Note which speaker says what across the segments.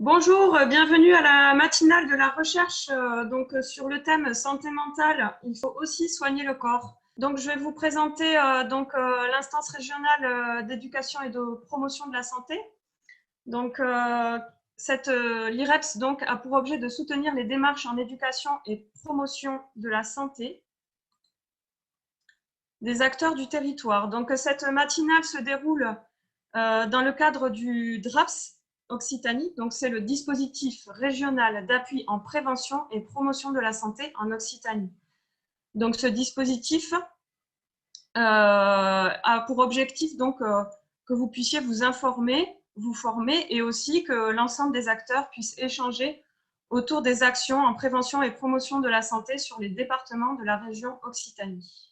Speaker 1: Bonjour, bienvenue à la matinale de la recherche sur le thème santé mentale, il faut aussi soigner le corps. Donc, je vais vous présenter l'instance régionale d'éducation et de promotion de la santé. Donc, l'IREPS a pour objet de soutenir les démarches en éducation et promotion de la santé des acteurs du territoire. Donc, cette matinale se déroule dans le cadre du DRAPS Occitanie. Donc, c'est le dispositif régional d'appui en prévention et promotion de la santé en Occitanie. Donc, ce dispositif a pour objectif que vous puissiez vous informer, vous former et aussi que l'ensemble des acteurs puissent échanger autour des actions en prévention et promotion de la santé sur les départements de la région Occitanie.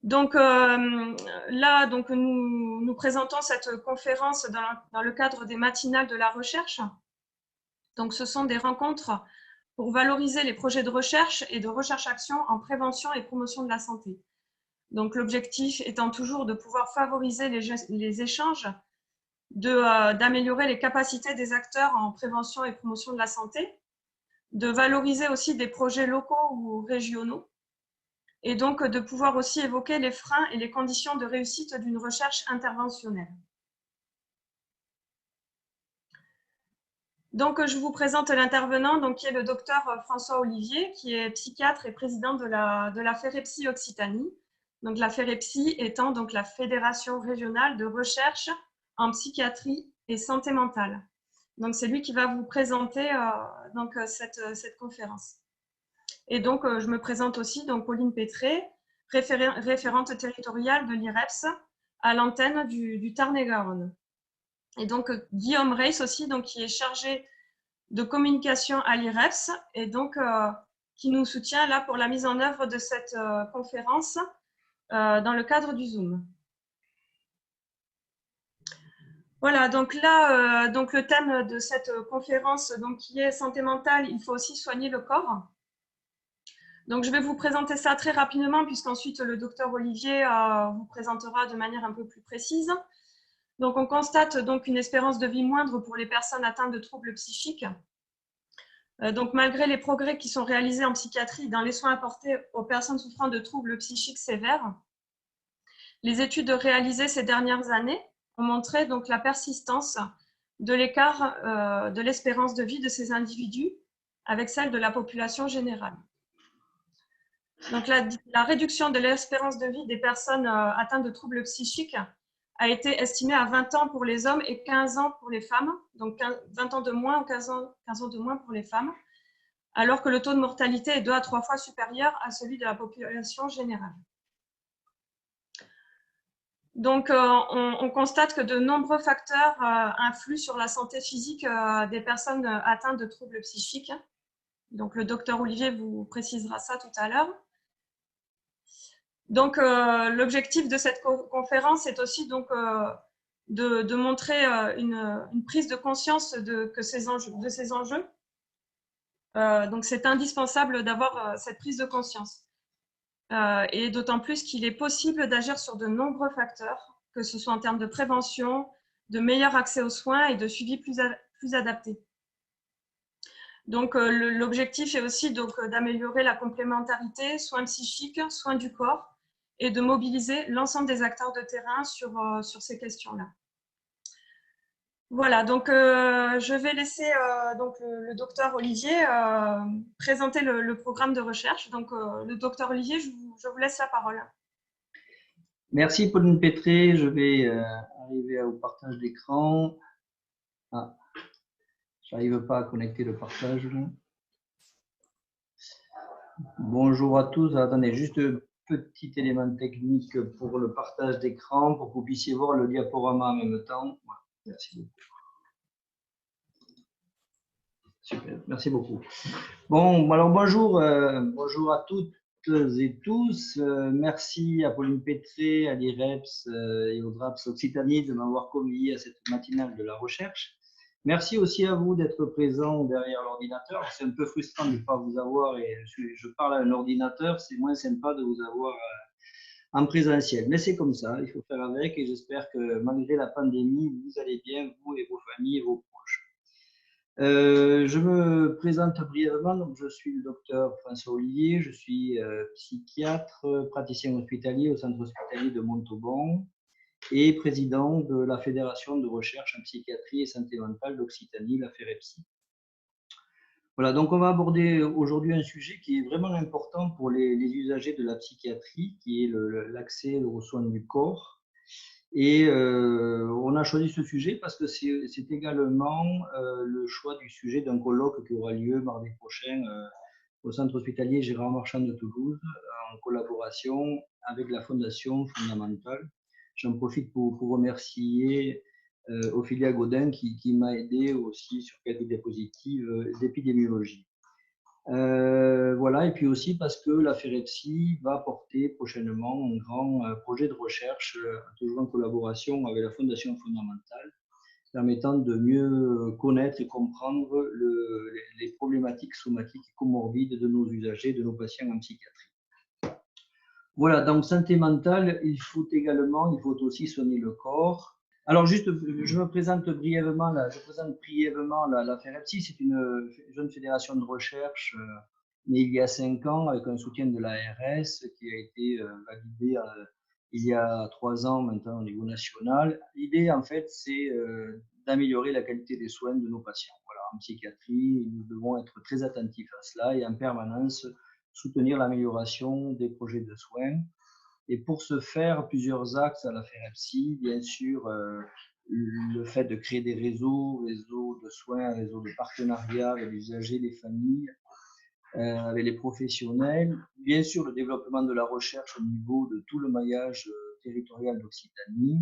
Speaker 1: Donc là, nous présentons cette conférence dans le cadre des matinales de la recherche. Donc, ce sont des rencontres pour valoriser les projets de recherche et de recherche-action en prévention et promotion de la santé. Donc, l'objectif étant toujours de pouvoir favoriser les échanges, d'améliorer les capacités des acteurs en prévention et promotion de la santé, de valoriser aussi des projets locaux ou régionaux, et donc de pouvoir aussi évoquer les freins et les conditions de réussite d'une recherche interventionnelle. Donc, je vous présente l'intervenant, qui est le docteur François Olivier, qui est psychiatre et président de la FEREPSI Occitanie. Donc, la FEREPSI étant donc la Fédération régionale de recherche en psychiatrie et santé mentale. Donc, c'est lui qui va vous présenter cette conférence. Et donc, je me présente aussi, donc Pauline Pétré, référente territoriale de l'IREPS à l'antenne du Tarn-et-Garonne. Et donc, Guillaume Reis aussi, donc, qui est chargé de communication à l'IREPS et donc qui nous soutient là pour la mise en œuvre de cette conférence dans le cadre du Zoom. Voilà, donc là, le thème de cette conférence qui est santé mentale, il faut aussi soigner le corps. Donc, je vais vous présenter ça très rapidement, puisqu'ensuite le docteur Olivier vous présentera de manière un peu plus précise. Donc, on constate donc une espérance de vie moindre pour les personnes atteintes de troubles psychiques. Donc, malgré les progrès qui sont réalisés en psychiatrie dans les soins apportés aux personnes souffrant de troubles psychiques sévères, les études réalisées ces dernières années ont montré donc la persistance de l'écart de l'espérance de vie de ces individus avec celle de la population générale. Donc, la réduction de l'espérance de vie des personnes atteintes de troubles psychiques a été estimée à 20 ans pour les hommes et 15 ans pour les femmes, donc 20 ans de moins ou 15 ans de moins pour les femmes, alors que le taux de mortalité est 2 à 3 fois supérieur à celui de la population générale. Donc, on constate que de nombreux facteurs influent sur la santé physique des personnes atteintes de troubles psychiques. Donc, le docteur Olivier vous précisera ça tout à l'heure. Donc, l'objectif de cette conférence est aussi de montrer une prise de conscience de ces enjeux. Donc, c'est indispensable d'avoir cette prise de conscience. Et d'autant plus qu'il est possible d'agir sur de nombreux facteurs, que ce soit en termes de prévention, de meilleur accès aux soins et de suivi plus adapté. Donc, l'objectif est aussi d'améliorer la complémentarité, soins psychiques, soins du corps, et de mobiliser l'ensemble des acteurs de terrain sur ces questions-là. Voilà, donc je vais laisser le docteur Olivier présenter le programme de recherche. Donc, le docteur Olivier, je vous laisse la parole.
Speaker 2: Merci Pauline Pétré, je vais arriver au partage d'écran. Ah, je n'arrive pas à connecter le partage. Bonjour à tous, attendez, juste un petit élément technique pour le partage d'écran, pour que vous puissiez voir le diaporama en même temps. Merci beaucoup. Super, merci beaucoup. Bon, alors bonjour à toutes et tous. Merci à Pauline Pétré, à l'IREPS et au DRAPS Occitanie de m'avoir convié à cette matinale de la recherche. Merci aussi à vous d'être présents derrière l'ordinateur. C'est un peu frustrant de ne pas vous avoir et je parle à un ordinateur, c'est moins sympa de vous avoir en présentiel. Mais c'est comme ça, il faut faire avec et j'espère que malgré la pandémie, vous allez bien, vous et vos familles et vos proches. Je me présente brièvement, donc je suis le docteur François Ollier, je suis psychiatre, praticien hospitalier au centre hospitalier de Montauban et président de la Fédération de recherche en psychiatrie et santé mentale d'Occitanie, la FEREPSI. Voilà, donc on va aborder aujourd'hui un sujet qui est vraiment important pour les usagers de la psychiatrie, qui est l'accès aux soins du corps. Et on a choisi ce sujet parce que c'est également le choix du sujet d'un colloque qui aura lieu mardi prochain au centre hospitalier Gérard Marchand de Toulouse, en collaboration avec la Fondation Fondamentale. J'en profite pour remercier Ophélia Godin qui m'a aidé aussi sur quelques diapositives d'épidémiologie. Voilà, et puis aussi parce que la FEREPSI va porter prochainement un grand projet de recherche, toujours en collaboration avec la Fondation Fondamentale, permettant de mieux connaître et comprendre les problématiques somatiques et comorbides de nos usagers, de nos patients en psychiatrie. Voilà, donc santé mentale, il faut aussi soigner le corps. Alors juste, je présente brièvement la FEREPSI, c'est une jeune fédération de recherche née il y a 5 ans avec un soutien de l'ARS qui a été validé il y a 3 ans maintenant au niveau national. L'idée en fait c'est d'améliorer la qualité des soins de nos patients. Voilà, en psychiatrie, nous devons être très attentifs à cela et en permanence soutenir l'amélioration des projets de soins. Et pour ce faire, plusieurs axes à la FEREPSI, bien sûr, le fait de créer des réseaux de soins, réseaux de partenariat avec les usagers, les familles, avec les professionnels, bien sûr le développement de la recherche au niveau de tout le maillage territorial d'Occitanie,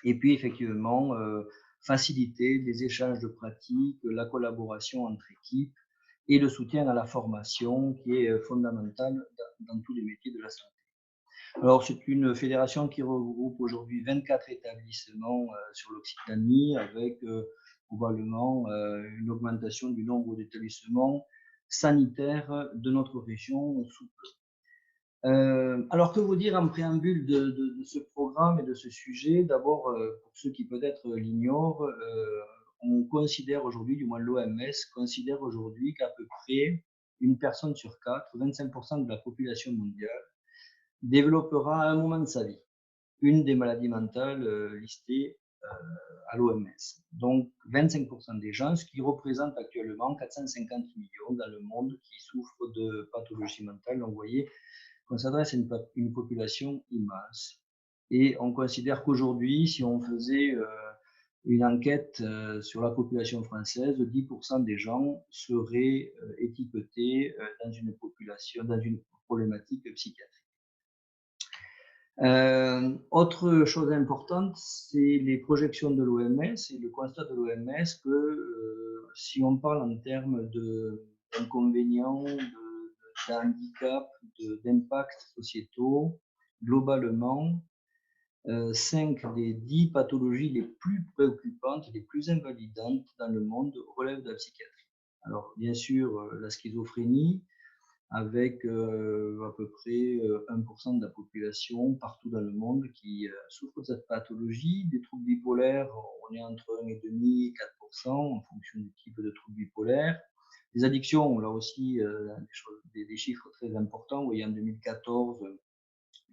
Speaker 2: et puis effectivement faciliter les échanges de pratiques, la collaboration entre équipes et le soutien à la formation qui est fondamental dans tous les métiers de la santé. Alors, c'est une fédération qui regroupe aujourd'hui 24 établissements sur l'Occitanie, avec probablement une augmentation du nombre d'établissements sanitaires de notre région sous peu. Alors, que vous dire en préambule de ce programme et de ce sujet? D'abord, pour ceux qui peut-être l'ignorent, on considère aujourd'hui, du moins l'OMS considère aujourd'hui qu'à peu près une personne sur 4, 25% de la population mondiale, développera à un moment de sa vie une des maladies mentales listées à l'OMS. Donc 25% des gens, ce qui représente actuellement 450 millions dans le monde qui souffrent de pathologies mentales. Donc vous voyez qu'on s'adresse à une population immense. Et on considère qu'aujourd'hui, si on faisait une enquête sur la population française, 10% des gens seraient étiquetés dans une problématique psychiatrique. Autre chose importante, c'est les projections de l'OMS et le constat de l'OMS que si on parle en termes d'inconvénients, d'handicap, d'impacts sociétaux, globalement, 5 des 10 pathologies les plus préoccupantes, les plus invalidantes dans le monde relèvent de la psychiatrie. Alors, bien sûr, la schizophrénie, avec à peu près 1% de la population partout dans le monde qui souffre de cette pathologie. Des troubles bipolaires, on est entre 1,5 et 4% en fonction du type de trouble bipolaire. Les addictions, là aussi, des chiffres très importants. Vous voyez, en 2014,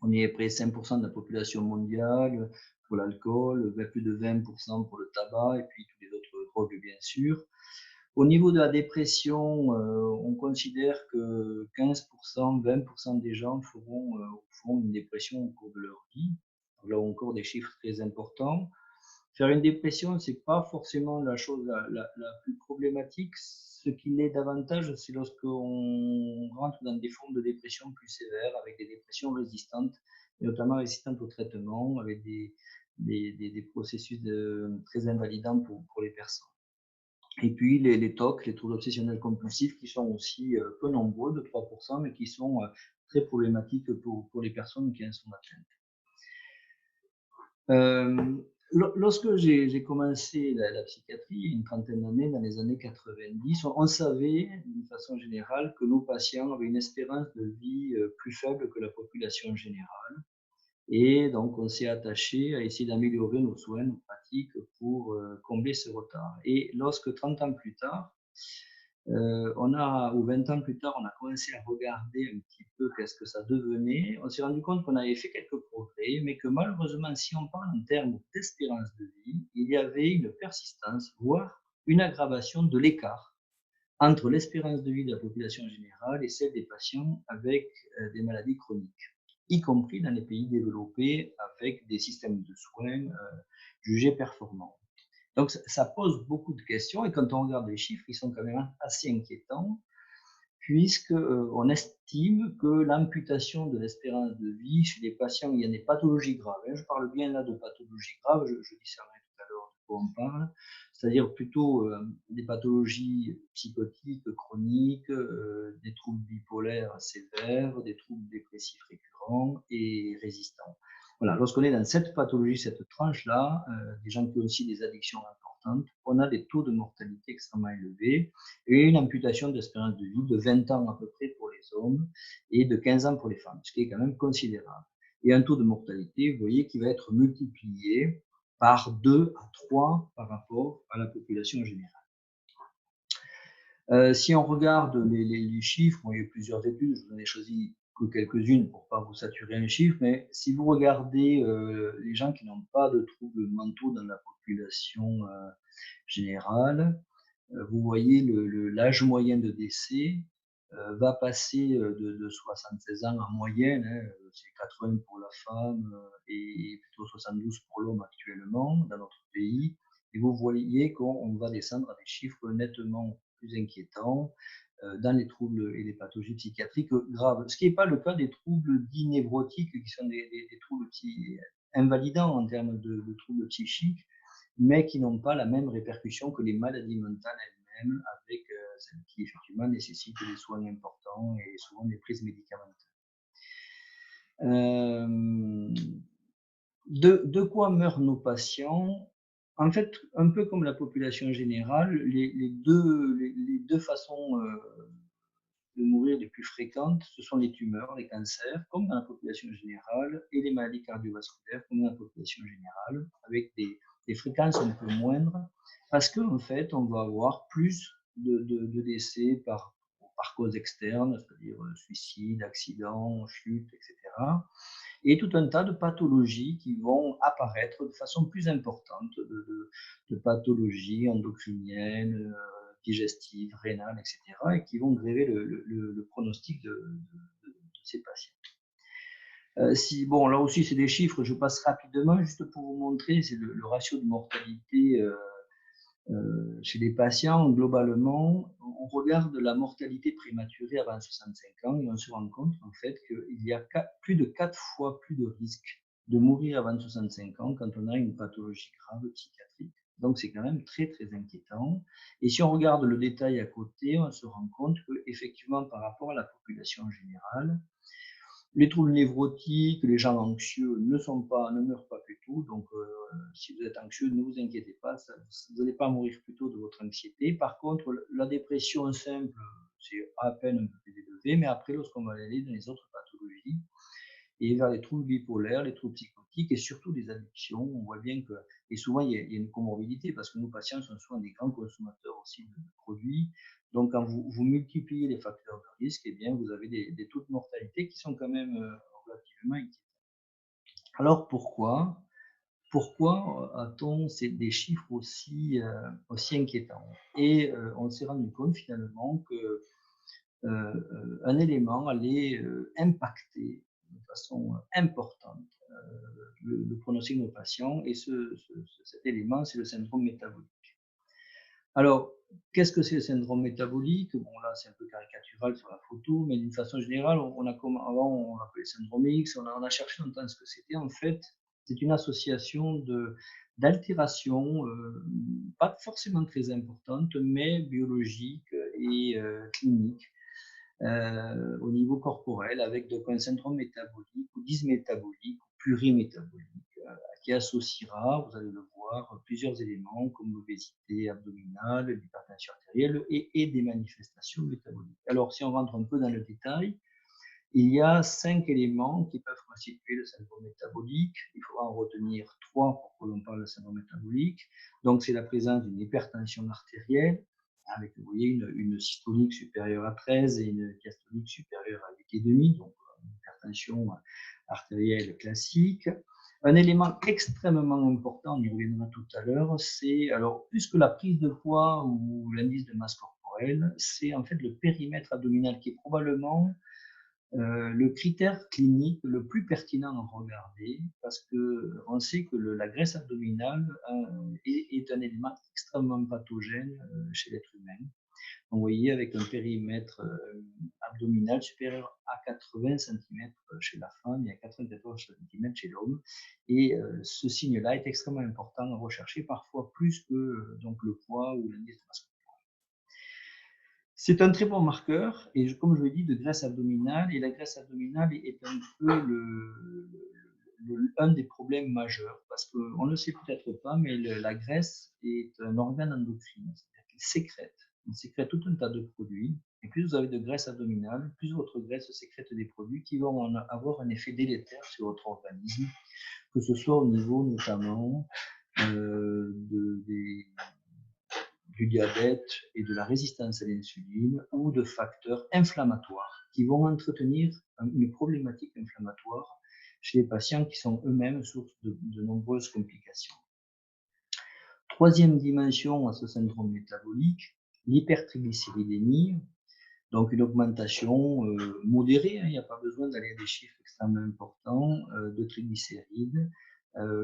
Speaker 2: on est près de 5% de la population mondiale pour l'alcool, plus de 20% pour le tabac et puis toutes les autres drogues, bien sûr. Au niveau de la dépression, on considère que 15%, 20% des gens feront une dépression au cours de leur vie. Donc là encore des chiffres très importants. Faire une dépression, c'est pas forcément la chose la plus problématique. Ce qui l'est davantage, c'est lorsqu'on rentre dans des formes de dépression plus sévères, avec des dépressions résistantes, et notamment résistantes au traitement, avec des processus très invalidants pour les personnes. Et puis les TOC, les troubles obsessionnels compulsifs, qui sont aussi peu nombreux, de 3%, mais qui sont très problématiques pour les personnes qui en sont atteintes. Lorsque j'ai commencé la psychiatrie, il y a une trentaine d'années, dans les années 90, on savait d'une façon générale que nos patients avaient une espérance de vie plus faible que la population générale. Et donc, on s'est attaché à essayer d'améliorer nos soins, nos pratiques pour combler ce retard. Et lorsque 30 ans plus tard, ou 20 ans plus tard, on a commencé à regarder un petit peu qu'est-ce que ça devenait, on s'est rendu compte qu'on avait fait quelques progrès, mais que malheureusement, si on parle en termes d'espérance de vie, il y avait une persistance, voire une aggravation de l'écart entre l'espérance de vie de la population générale et celle des patients avec des maladies chroniques, y compris dans les pays développés avec des systèmes de soins jugés performants. Donc ça pose beaucoup de questions et quand on regarde les chiffres, ils sont quand même assez inquiétants puisqu'on estime que l'amputation de l'espérance de vie chez les patients où il y a des pathologies graves, je parle bien là de pathologies graves, je discernerai tout à l'heure de quoi on parle, c'est-à-dire plutôt des pathologies psychotiques chroniques, des troubles bipolaires sévères, des troubles dépressifs récurrents et résistants. Voilà, lorsqu'on est dans cette pathologie, cette tranche-là, des gens qui ont aussi des addictions importantes, on a des taux de mortalité extrêmement élevés et une amputation d'espérance de vie de 20 ans à peu près pour les hommes et de 15 ans pour les femmes, ce qui est quand même considérable. Et un taux de mortalité, vous voyez, qui va être multiplié par 2 à 3 par rapport à la population générale. Si on regarde les chiffres, il y a eu plusieurs études, je vous en ai choisi que quelques-unes pour ne pas vous saturer un chiffre, mais si vous regardez les gens qui n'ont pas de troubles mentaux dans la population générale, vous voyez l'âge moyen de décès va passer de 76 ans en moyenne, hein, c'est 80 pour la femme et plutôt 72 pour l'homme actuellement dans notre pays. Et vous voyez qu'on va descendre à des chiffres nettement plus inquiétants dans les troubles et les pathologies psychiatriques graves. Ce qui n'est pas le cas des troubles dits névrotiques, qui sont des troubles invalidants en termes de troubles psychiques, mais qui n'ont pas la même répercussion que les maladies mentales elles-mêmes, avec celles qui effectivement nécessitent des soins importants et souvent des prises médicamenteuses. De quoi meurent nos patients? En fait, un peu comme la population générale, les deux façons de mourir les plus fréquentes, ce sont les tumeurs, les cancers, comme dans la population générale, et les maladies cardiovasculaires, comme dans la population générale, avec des fréquences un peu moindres, parce qu'en fait, on va avoir plus de décès par cause externe, c'est-à-dire suicide, accident, chute, etc. Et tout un tas de pathologies qui vont apparaître de façon plus importante, de pathologies endocriniennes, digestives, rénales, etc., et qui vont gréver le pronostic de ces patients. Bon, là aussi, c'est des chiffres, je passe rapidement, juste pour vous montrer, c'est le ratio de mortalité chez les patients. Globalement, on regarde la mortalité prématurée avant 65 ans et on se rend compte en fait qu'il y a plus de 4 fois plus de risques de mourir avant 65 ans quand on a une pathologie grave psychiatrique. Donc c'est quand même très très inquiétant. Et si on regarde le détail à côté, on se rend compte qu'effectivement par rapport à la population générale, les troubles névrotiques, les gens anxieux ne meurent pas plus tôt. Donc, si vous êtes anxieux, ne vous inquiétez pas, vous n'allez pas mourir plus tôt de votre anxiété. Par contre, la dépression simple, c'est à peine un peu plus élevé, mais après, lorsqu'on va aller dans les autres pathologies et vers les troubles bipolaires, les troubles psychotiques et surtout les addictions, on voit bien que, et souvent il y a une comorbidité parce que nos patients sont souvent des grands consommateurs aussi de produits. Donc, quand vous multipliez les facteurs de risque, eh bien, vous avez des taux de mortalité qui sont quand même relativement inquiétants. Alors, pourquoi a-t-on des chiffres aussi inquiétants? Et on s'est rendu compte finalement que un élément allait impacter de façon importante le pronostic de nos patients, et cet élément, c'est le syndrome métabolique. Alors, qu'est-ce que c'est le syndrome métabolique? Bon, là, c'est un peu caricatural sur la photo, mais d'une façon générale, avant, on l'appelait syndrome X, on a cherché longtemps ce que c'était. En fait, c'est une association d'altérations, pas forcément très importantes, mais biologiques et cliniques, au niveau corporel, avec donc un syndrome métabolique ou dysmétabolique ou plurimétabolique qui associera, vous allez le voir, plusieurs éléments comme l'obésité abdominale, l'hypertension artérielle et des manifestations métaboliques. Alors, si on rentre un peu dans le détail, Il y a 5 éléments qui peuvent constituer le syndrome métabolique. Il faudra en retenir 3 pour que l'on parle de syndrome métabolique. Donc, c'est la présence d'une hypertension artérielle, avec, vous voyez, une systolique supérieure à 13 et une diastolique supérieure à 8,5, donc une hypertension artérielle classique. Un élément extrêmement important, on y reviendra tout à l'heure, c'est, alors, plus que la prise de poids ou l'indice de masse corporelle, c'est en fait le périmètre abdominal qui est probablement le critère clinique le plus pertinent à regarder, parce qu'on sait que la graisse abdominale est un élément extrêmement pathogène chez l'être humain. Donc, vous voyez, avec un périmètre abdominal supérieur à 80 cm chez la femme et à 94 cm chez l'homme. Et ce signe-là est extrêmement important à rechercher, parfois plus que donc, le poids ou l'indice de masse. C'est un très bon marqueur, et comme je l'ai dit, de graisse abdominale, et la graisse abdominale est un peu un des problèmes majeurs, parce qu'on ne le sait peut-être pas, mais la graisse est un organe endocrine, c'est-à-dire qu'il sécrète tout un tas de produits, et plus vous avez de graisse abdominale, plus votre graisse sécrète des produits qui vont avoir un effet délétère sur votre organisme, que ce soit au niveau notamment du diabète et de la résistance à l'insuline, ou de facteurs inflammatoires qui vont entretenir une problématique inflammatoire chez les patients qui sont eux-mêmes source de nombreuses complications. Troisième dimension à ce syndrome métabolique, l'hypertriglycéridémie, donc une augmentation modérée, il n'y a pas besoin d'aller à des chiffres extrêmement importants de triglycérides,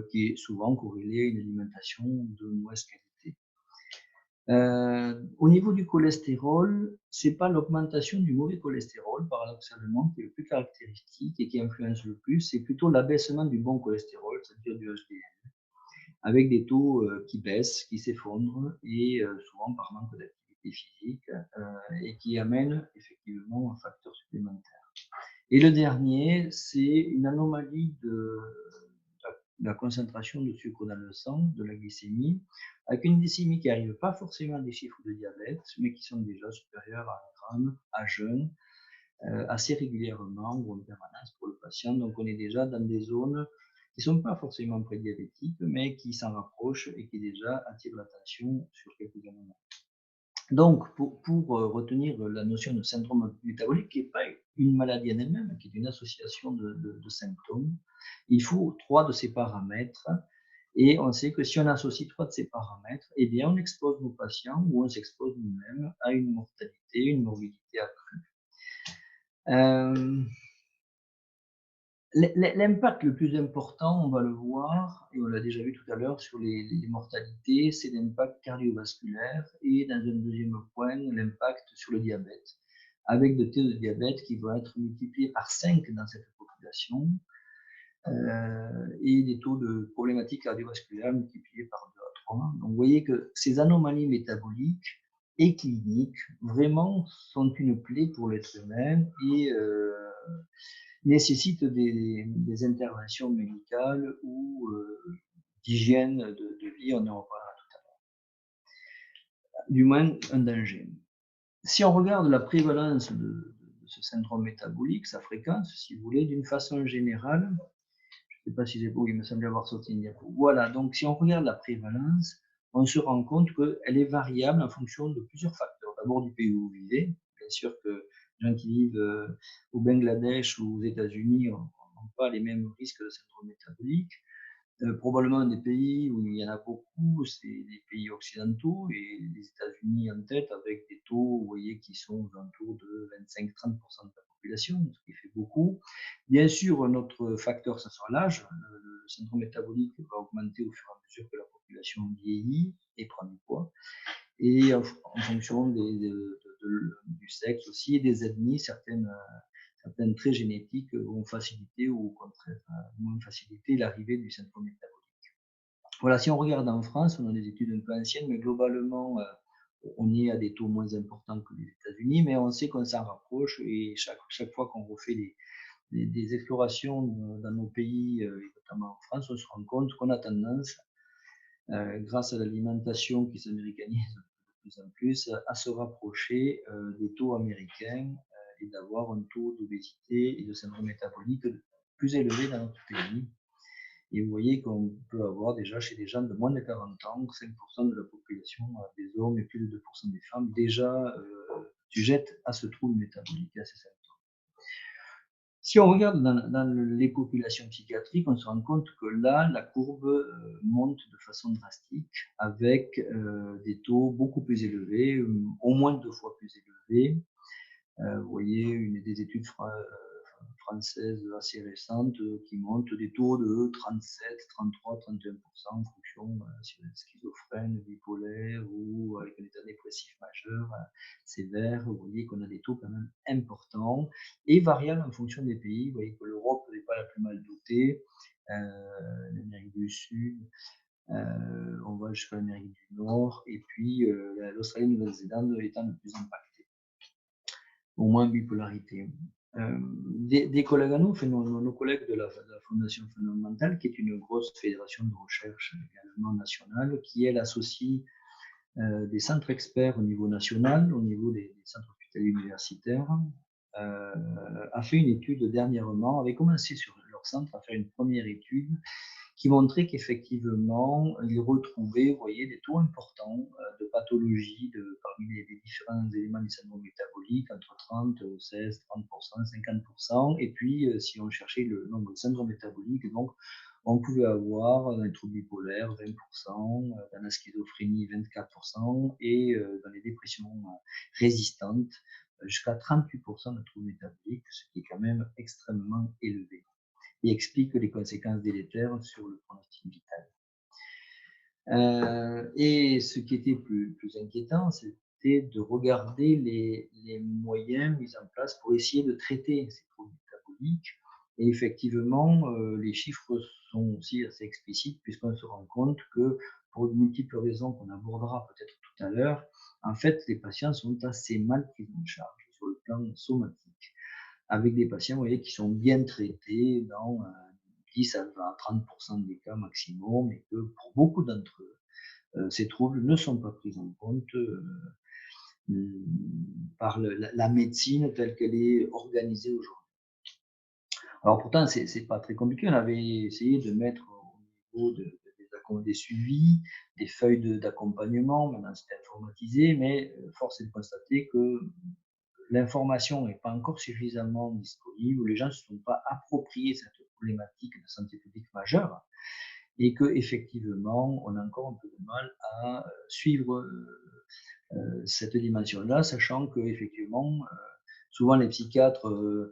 Speaker 2: qui est souvent corrélée à une alimentation de mauvaise qualité. Au niveau du cholestérol, c'est pas l'augmentation du mauvais cholestérol, paradoxalement, qui est le plus caractéristique et qui influence le plus, c'est plutôt l'abaissement du bon cholestérol, c'est-à-dire du HDL, avec des taux qui baissent, qui s'effondrent, et souvent par manque d'activité physique, et qui amènent effectivement un facteur supplémentaire. Et le dernier, c'est une anomalie de la concentration de sucre dans le sang, de la glycémie, avec une glycémie qui n'arrive pas forcément à des chiffres de diabète, mais qui sont déjà supérieurs à 1 gramme à jeun, assez régulièrement ou en permanence pour le patient. Donc on est déjà dans des zones qui ne sont pas forcément prédiabétiques, mais qui s'en rapprochent et qui déjà attirent l'attention sur quelques années. Donc, pour retenir la notion de syndrome métabolique, qui n'est pas une maladie en elle-même, qui est une association de symptômes, il faut 3 de ces paramètres. Et on sait que si on associe 3 de ces paramètres, eh bien, on expose nos patients ou on s'expose nous-mêmes à une mortalité, une morbidité accrue. L'impact le plus important, on va le voir, et on l'a déjà vu tout à l'heure sur les mortalités, c'est l'impact cardiovasculaire et dans un deuxième point, l'impact sur le diabète, avec des taux de diabète qui vont être multipliés par 5 dans cette population, et des taux de problématiques cardiovasculaires multipliés par 2 à 3. Donc vous voyez que ces anomalies métaboliques et cliniques vraiment sont une plaie pour l'être humain et nécessitent des interventions médicales ou d'hygiène de vie, on en reparlera tout à l'heure. Du moins, un danger. Si on regarde la prévalence de ce syndrome métabolique, sa fréquence, si vous voulez, d'une façon générale, je ne sais pas si j'ai beau, il me semblait avoir sauté une diapo. Voilà, donc si on regarde la prévalence, on se rend compte qu'elle est variable en fonction de plusieurs facteurs. D'abord du pays où vous vivez. Bien sûr que les gens qui vivent au Bangladesh ou aux États-Unis n'ont pas les mêmes risques de syndrome métabolique. Probablement des pays où il y en a beaucoup, c'est les pays occidentaux et les États-Unis en tête, avec des taux, vous voyez, qui sont aux alentours de 25-30% de la population, ce qui fait beaucoup. Bien sûr, notre facteur, ça sera l'âge. Le syndrome métabolique va augmenter au fur et à mesure que la population vieillit et prend du poids. Et en fonction du sexe aussi et des ethnies, certaines traits génétiques vont faciliter ou au contraire moins faciliter l'arrivée du syndrome métabolique. Voilà, si on regarde en France, on a des études un peu anciennes, mais globalement, on est à des taux moins importants que les États-Unis, mais on sait qu'on s'en rapproche et chaque fois qu'on refait des explorations dans nos pays, et notamment en France, on se rend compte qu'on a tendance, grâce à l'alimentation qui s'américanise de plus en plus, à se rapprocher des taux américains et d'avoir un taux d'obésité et de syndrome métabolique plus élevé dans notre pays. Et vous voyez qu'on peut avoir déjà chez des gens de moins de 40 ans, 5% de la population des hommes et plus de 2% des femmes déjà sujettes à ce trouble métabolique et à ces symptômes. Si on regarde dans les populations psychiatriques, on se rend compte que là, la courbe monte de façon drastique avec des taux beaucoup plus élevés, au moins 2 fois plus élevés. Vous voyez une des études françaises assez récentes qui montrent des taux de 37, 33, 31% en fonction si vous êtes schizophrène, bipolaire ou avec un état dépressif majeur, sévère. Vous voyez qu'on a des taux quand même importants et variables en fonction des pays. Vous voyez que l'Europe n'est pas la plus mal dotée, l'Amérique du Sud, on va jusqu'à l'Amérique du Nord et puis l'Australie et la Nouvelle-Zélande étant le plus impactées, au moins bipolarité. Des collègues à nous, enfin, nos collègues de la Fondation Fondamentale, qui est une grosse fédération de recherche également nationale, qui elle associe des centres experts au niveau national, au niveau des centres hospitaliers universitaires, a fait une étude dernièrement, avait commencé sur leur centre à faire une première étude qui montrait qu'effectivement, ils retrouvaient, vous voyez, des taux importants de pathologie parmi les différents éléments du syndrome métabolique, entre 30, 16, 30%, 50%. Et puis, si on cherchait le nombre de syndromes métaboliques, donc, on pouvait avoir dans les troubles bipolaires 20%, dans la schizophrénie 24%, et dans les dépressions résistantes jusqu'à 38% de troubles métaboliques, ce qui est quand même extrêmement élevé et explique les conséquences délétères sur le pronostic vital. Et ce qui était plus inquiétant, c'était de regarder les moyens mis en place pour essayer de traiter ces troubles métaboliques. Et effectivement, les chiffres sont aussi assez explicites puisqu'on se rend compte que pour de multiples raisons qu'on abordera peut-être tout à l'heure, en fait, les patients sont assez mal pris en charge sur le plan somatique, avec des patients, vous voyez, qui sont bien traités dans 10 à 30% des cas maximum, et que pour beaucoup d'entre eux, ces troubles ne sont pas pris en compte par la médecine telle qu'elle est organisée aujourd'hui. Alors pourtant, c'est pas très compliqué. On avait essayé de mettre au niveau des suivis, des feuilles d'accompagnement, maintenant c'est informatisé, mais force est de constater que l'information n'est pas encore suffisamment disponible, les gens ne se sont pas appropriés cette problématique de santé publique majeure, et qu'effectivement, on a encore un peu de mal à suivre cette dimension-là, sachant qu'effectivement, souvent les psychiatres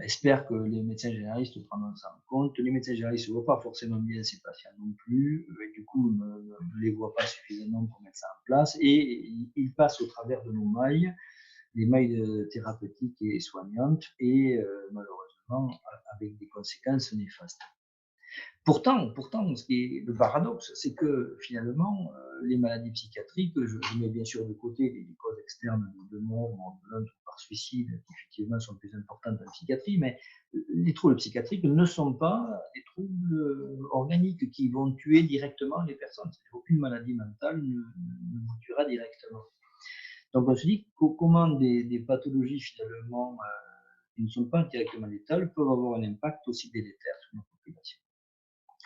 Speaker 2: espèrent que les médecins généralistes prendront ça en compte. Les médecins généralistes ne voient pas forcément bien ces patients non plus, et du coup ne les voient pas suffisamment pour mettre ça en place, et ils passent au travers de nos mailles, des mailles thérapeutiques et soignantes, et malheureusement avec des conséquences néfastes. Pourtant, ce qui est le paradoxe, c'est que finalement, les maladies psychiatriques, je mets bien sûr de côté les causes externes de mort, ou par suicide, qui effectivement sont plus importantes en psychiatrie, mais les troubles psychiatriques ne sont pas des troubles organiques qui vont tuer directement les personnes. Aucune maladie mentale ne vous tuera directement. Donc on se dit comment des pathologies finalement qui ne sont pas directement létales peuvent avoir un impact aussi délétère sur notre population.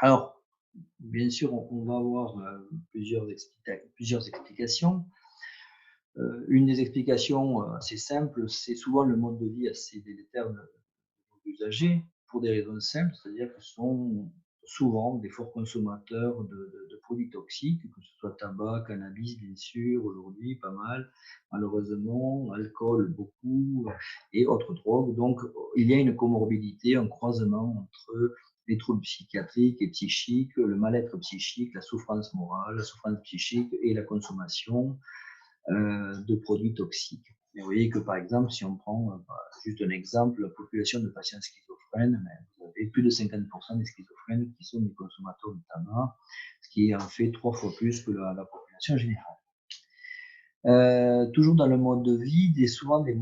Speaker 2: Alors, bien sûr, on va avoir plusieurs explications. Une des explications assez simples, c'est souvent le mode de vie assez délétère de nos usagers, pour des raisons simples, c'est-à-dire que ce sont souvent des forts consommateurs de produits toxiques, que ce soit tabac, cannabis, bien sûr, aujourd'hui pas mal, malheureusement, alcool beaucoup, et autres drogues. Donc, il y a une comorbidité, un croisement entre les troubles psychiatriques et psychiques, le mal-être psychique, la souffrance morale, la souffrance psychique et la consommation de produits toxiques. Et vous voyez que par exemple, si on prend juste un exemple, la population de patients schizophrènes, vous avez plus de 50% des schizophrènes qui sont des consommateurs de tabac, ce qui en fait 3 fois plus que la population générale. Toujours dans le mode de vie, souvent des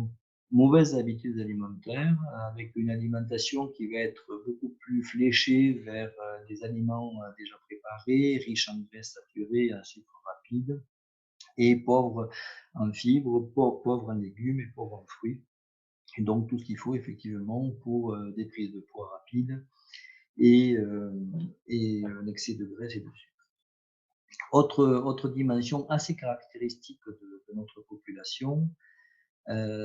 Speaker 2: mauvaises habitudes alimentaires, avec une alimentation qui va être beaucoup plus fléchée vers des aliments déjà préparés, riches en graisses saturées et en sucre rapide, et pauvres en fibres, pauvres en légumes et pauvres en fruits. Et donc tout ce qu'il faut effectivement pour des prises de poids rapides et un excès de graisse et de sucre. Autre dimension assez caractéristique de notre population,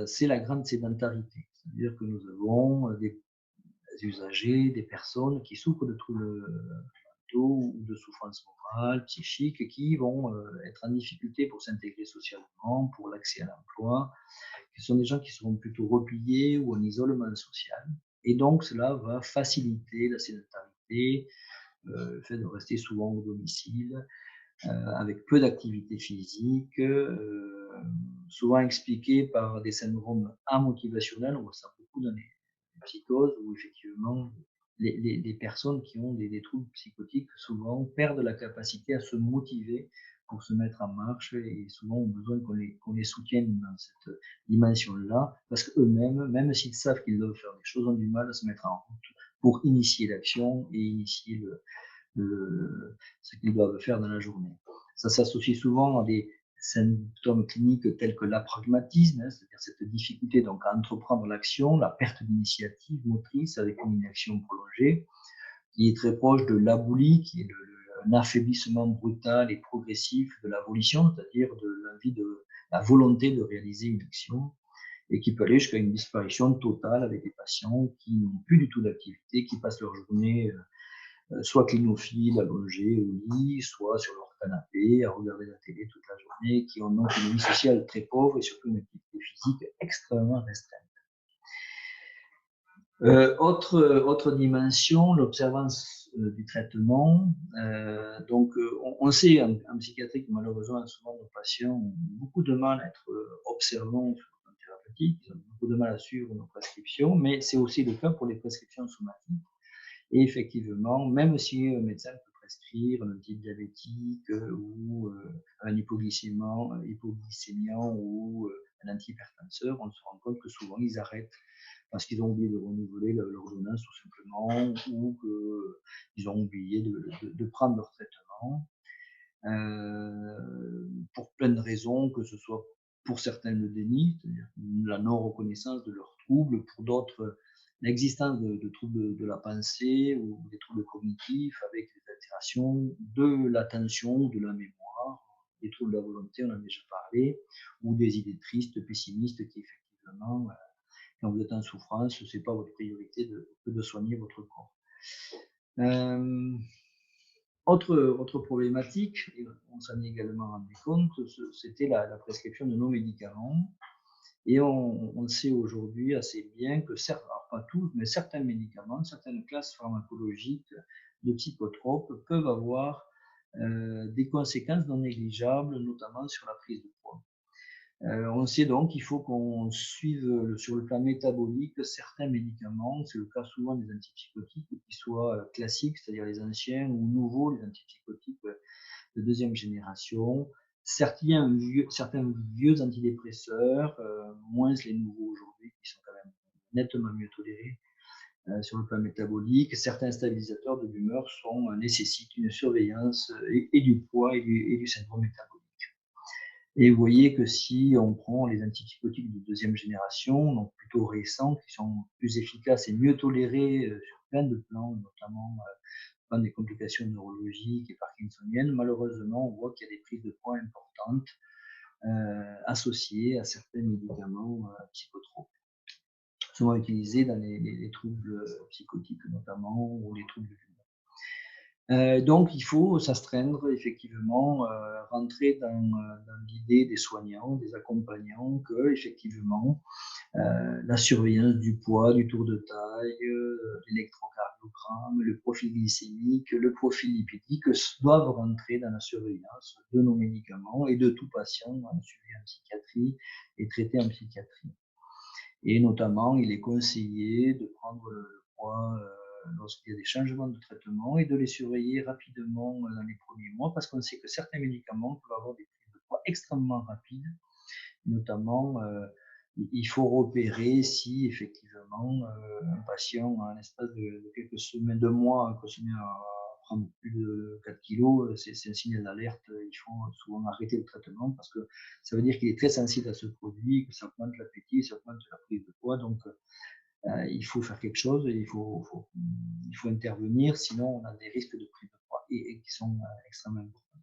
Speaker 2: c'est la grande sédentarité. C'est-à-dire que nous avons des usagers, des personnes qui souffrent de troubles mentaux ou de souffrances morales, psychiques, qui vont être en difficulté pour s'intégrer socialement, pour l'accès à l'emploi. Ce sont des gens qui seront plutôt repliés ou en isolement social. Et donc, cela va faciliter la sédentarité, le fait de rester souvent au domicile, avec peu d'activité physique, souvent expliqué par des syndromes amotivationnels. On voit ça beaucoup dans les psychoses où effectivement les personnes qui ont des troubles psychotiques souvent perdent la capacité à se motiver pour se mettre en marche et souvent ont besoin qu'on les soutienne dans cette dimension-là parce qu'eux-mêmes, même s'ils savent qu'ils doivent faire des choses, ont du mal à se mettre en route pour initier l'action et initier ce qu'ils doivent faire dans la journée. Ça s'associe souvent à des symptômes cliniques tels que l'apragmatisme, c'est-à-dire cette difficulté donc à entreprendre l'action, la perte d'initiative motrice avec une inaction prolongée, qui est très proche de l'aboulie, qui est un affaiblissement brutal et progressif de la volition, c'est-à-dire de l'envie de la volonté de réaliser une action, et qui peut aller jusqu'à une disparition totale avec des patients qui n'ont plus du tout d'activité, qui passent leur journée soit clinophiles, allongés au lit, soit sur leur canapé, à regarder la télé toute la journée, qui ont donc une vie sociale très pauvre et surtout une activité physique extrêmement restreinte. Autre dimension, l'observance du traitement. Donc, on sait en psychiatrie que malheureusement, souvent nos patients ont beaucoup de mal à être observants sur le plan thérapeutique, ils ont beaucoup de mal à suivre nos prescriptions, mais c'est aussi le cas pour les prescriptions somatiques. Et effectivement, même si un médecin peut prescrire un antidiabétique ou un hypoglycémiant ou un antihypertenseur, on se rend compte que souvent ils arrêtent parce qu'ils ont oublié de renouveler l'ordonnance tout simplement ou qu'ils ont oublié de prendre leur traitement pour plein de raisons, que ce soit pour certains le déni, c'est-à-dire la non-reconnaissance de leurs troubles, pour d'autres l'existence de troubles de la pensée ou des troubles cognitifs avec des altérations de l'attention, de la mémoire, des troubles de la volonté, on en a déjà parlé, ou des idées tristes, pessimistes qui effectivement, quand vous êtes en souffrance, ce n'est pas votre priorité que de soigner votre corps. Autre problématique, et on s'en est également rendu compte, c'était la prescription de nos médicaments. Et on sait aujourd'hui assez bien que, alors pas tous, mais certains médicaments, certaines classes pharmacologiques de psychotropes peuvent avoir des conséquences non négligeables, notamment sur la prise de poids. On sait donc qu'il faut qu'on suive sur le plan métabolique certains médicaments, c'est le cas souvent des antipsychotiques, qu'ils soient classiques, c'est-à-dire les anciens, ou nouveaux, les antipsychotiques de deuxième génération, certains vieux antidépresseurs, moins les nouveaux aujourd'hui, qui sont quand même nettement mieux tolérés sur le plan métabolique. Certains stabilisateurs de l'humeur nécessitent une surveillance et du poids et du syndrome métabolique. Et vous voyez que si on prend les antipsychotiques de deuxième génération, donc plutôt récents, qui sont plus efficaces et mieux tolérés sur plein de plans, notamment des complications neurologiques et parkinsoniennes, malheureusement, on voit qu'il y a des prises de poids importantes associées à certains médicaments psychotropes, souvent utilisés dans les troubles psychotiques notamment, ou les troubles du donc, il faut s'astreindre, effectivement, rentrer dans l'idée des soignants, des accompagnants, que, effectivement, la surveillance du poids, du tour de taille, l'électrocardiogramme, le profil glycémique, le profil lipidique doivent rentrer dans la surveillance de nos médicaments et de tout patient suivi en psychiatrie et traité en psychiatrie. Et notamment, il est conseillé de prendre le poids lorsqu'il y a des changements de traitement et de les surveiller rapidement dans les premiers mois, parce qu'on sait que certains médicaments peuvent avoir des prises de poids extrêmement rapides. Notamment, il faut repérer si effectivement un patient, en l'espace de quelques semaines, de mois, continue à prendre plus de 4 kilos, c'est un signal d'alerte. Il faut souvent arrêter le traitement parce que ça veut dire qu'il est très sensible à ce produit, que ça augmente l'appétit, ça augmente la prise de poids. Donc, il faut faire quelque chose, il faut intervenir, sinon on a des risques de prise de poids et qui sont extrêmement importants.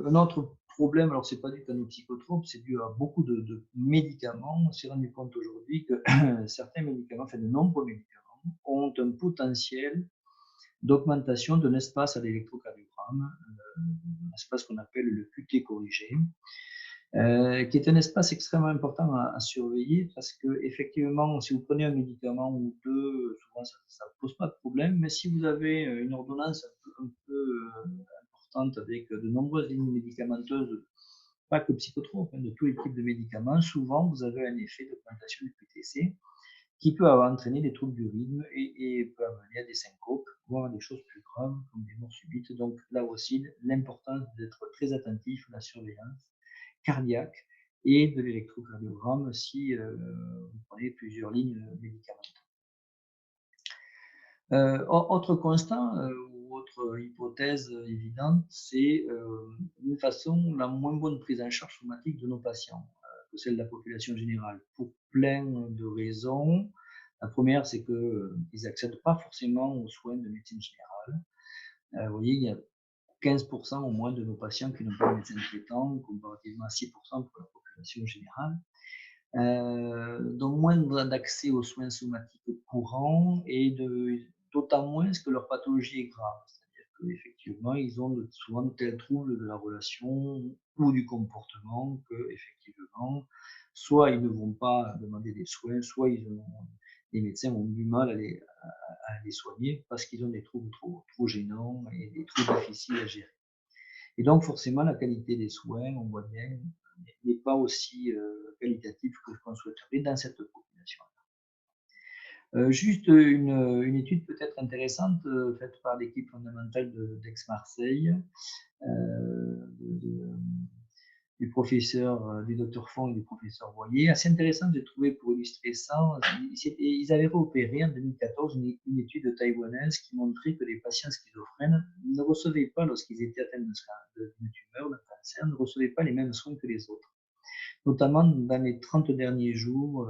Speaker 2: Un autre problème, alors c'est pas dû qu'à nos psychotropes, c'est dû à beaucoup de médicaments. On s'est rendu compte aujourd'hui que certains médicaments, enfin de nombreux médicaments, ont un potentiel d'augmentation d'un espace à l'électrocardiogramme, un espace qu'on appelle le QT corrigé, qui est un espace extrêmement important à surveiller parce que effectivement, si vous prenez un médicament ou deux, souvent ça ne pose pas de problème, mais si vous avez une ordonnance un peu importante avec de nombreuses lignes médicamenteuses, pas que psychotropes, de tous les types de médicaments, souvent vous avez un effet d'augmentation du QTC qui peut entraîner des troubles du rythme et peut amener à des syncopes, voire à des choses plus graves comme des morts subites. Donc là aussi, l'importance d'être très attentif à la surveillance cardiaque et de l'électrocardiogramme si vous prenez plusieurs lignes médicamenteuses. Autre constat ou autre hypothèse évidente, c'est d'une façon la moins bonne prise en charge somatique de nos patients que celle de la population générale, pour plein de raisons. La première, c'est qu'ils n'accèdent pas forcément aux soins de médecine générale. Vous voyez, il y a 15% au moins de nos patients qui n'ont pas de médecin traitant, comparativement à 6% pour la population générale. Donc moins d'accès aux soins somatiques courants et d'autant moins que leur pathologie est grave. C'est-à-dire qu'effectivement, ils ont souvent de tels troubles de la relation ou du comportement que, effectivement, soit ils ne vont pas demander des soins, soit les médecins ont du mal à les soigner parce qu'ils ont des troubles trop gênants et des troubles difficiles à gérer. Et donc, forcément, la qualité des soins, on voit bien, n'est pas aussi qualitative que ce qu'on souhaiterait dans cette population. Juste une étude peut-être intéressante faite par l'équipe fondamentale d'Aix-Marseille, du professeur, du docteur Font et du professeur Boyer. Assez intéressant de trouver pour illustrer ça. Ils avaient repéré en 2014 une étude taïwanaise qui montrait que les patients schizophrènes ne recevaient pas, lorsqu'ils étaient atteints d'une tumeur, d'un cancer, ne recevaient pas les mêmes soins que les autres. Notamment dans les 30 derniers jours,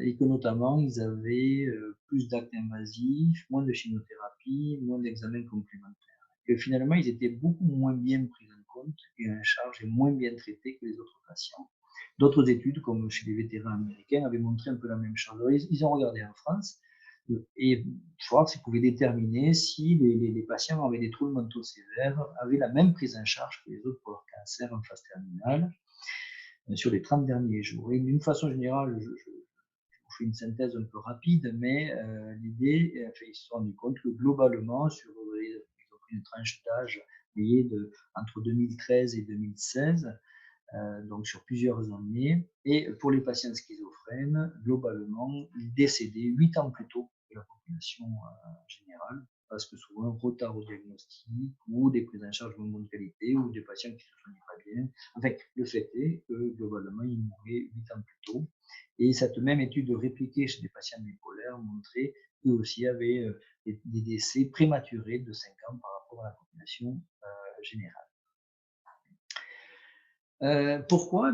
Speaker 2: et que notamment ils avaient plus d'actes invasifs, moins de chimiothérapie, moins d'examens complémentaires. Que finalement, ils étaient beaucoup moins bien pris en compte et en charge et moins bien traités que les autres patients. D'autres études, comme chez les vétérans américains, avaient montré un peu la même chose. Alors, ils ont regardé en France et voir s'ils pouvaient déterminer si les patients avaient des troubles mentaux sévères, avaient la même prise en charge que les autres pour leur cancer en phase terminale sur les 30 derniers jours. Et d'une façon générale, je vous fais une synthèse un peu rapide, mais l'idée, ils se sont rendus compte que globalement, ils ont pris une tranche d'âge entre 2013 et 2016, donc sur plusieurs années, et pour les patients schizophrènes, globalement, ils décédaient 8 ans plus tôt que la population générale, parce que souvent retard au diagnostic ou des prises en charge de bonne qualité ou des patients qui ne se soignaient pas bien. Enfin, le fait est que globalement, ils mouraient 8 ans plus tôt. Et cette même étude répliquée chez des patients bipolaires montrait qu'eux aussi avaient des décès prématurés de 5 ans par rapport à la population générale. Pourquoi?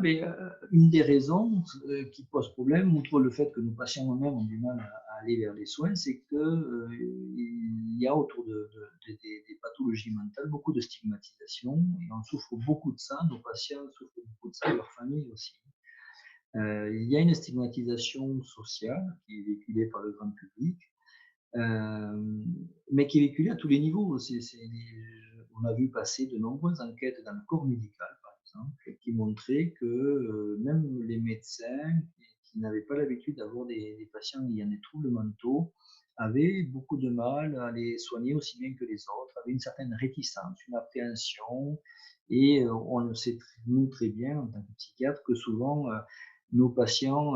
Speaker 2: Une des raisons qui pose problème, outre le fait que nos patients eux-mêmes ont du mal à aller vers les soins, c'est qu'il y a autour des pathologies mentales beaucoup de stigmatisation et on souffre beaucoup de ça, nos patients souffrent beaucoup de ça, leur famille aussi. Il y a une stigmatisation sociale qui est véhiculée par le grand public, mais qui est véhiculée à tous les niveaux. On a vu passer de nombreuses enquêtes dans le corps médical, par exemple, qui montraient que même les médecins qui n'avaient pas l'habitude d'avoir des patients ayant des troubles mentaux avaient beaucoup de mal à les soigner aussi bien que les autres, avaient une certaine réticence, une appréhension, et on le sait nous très bien en tant que psychiatre que souvent nos patients,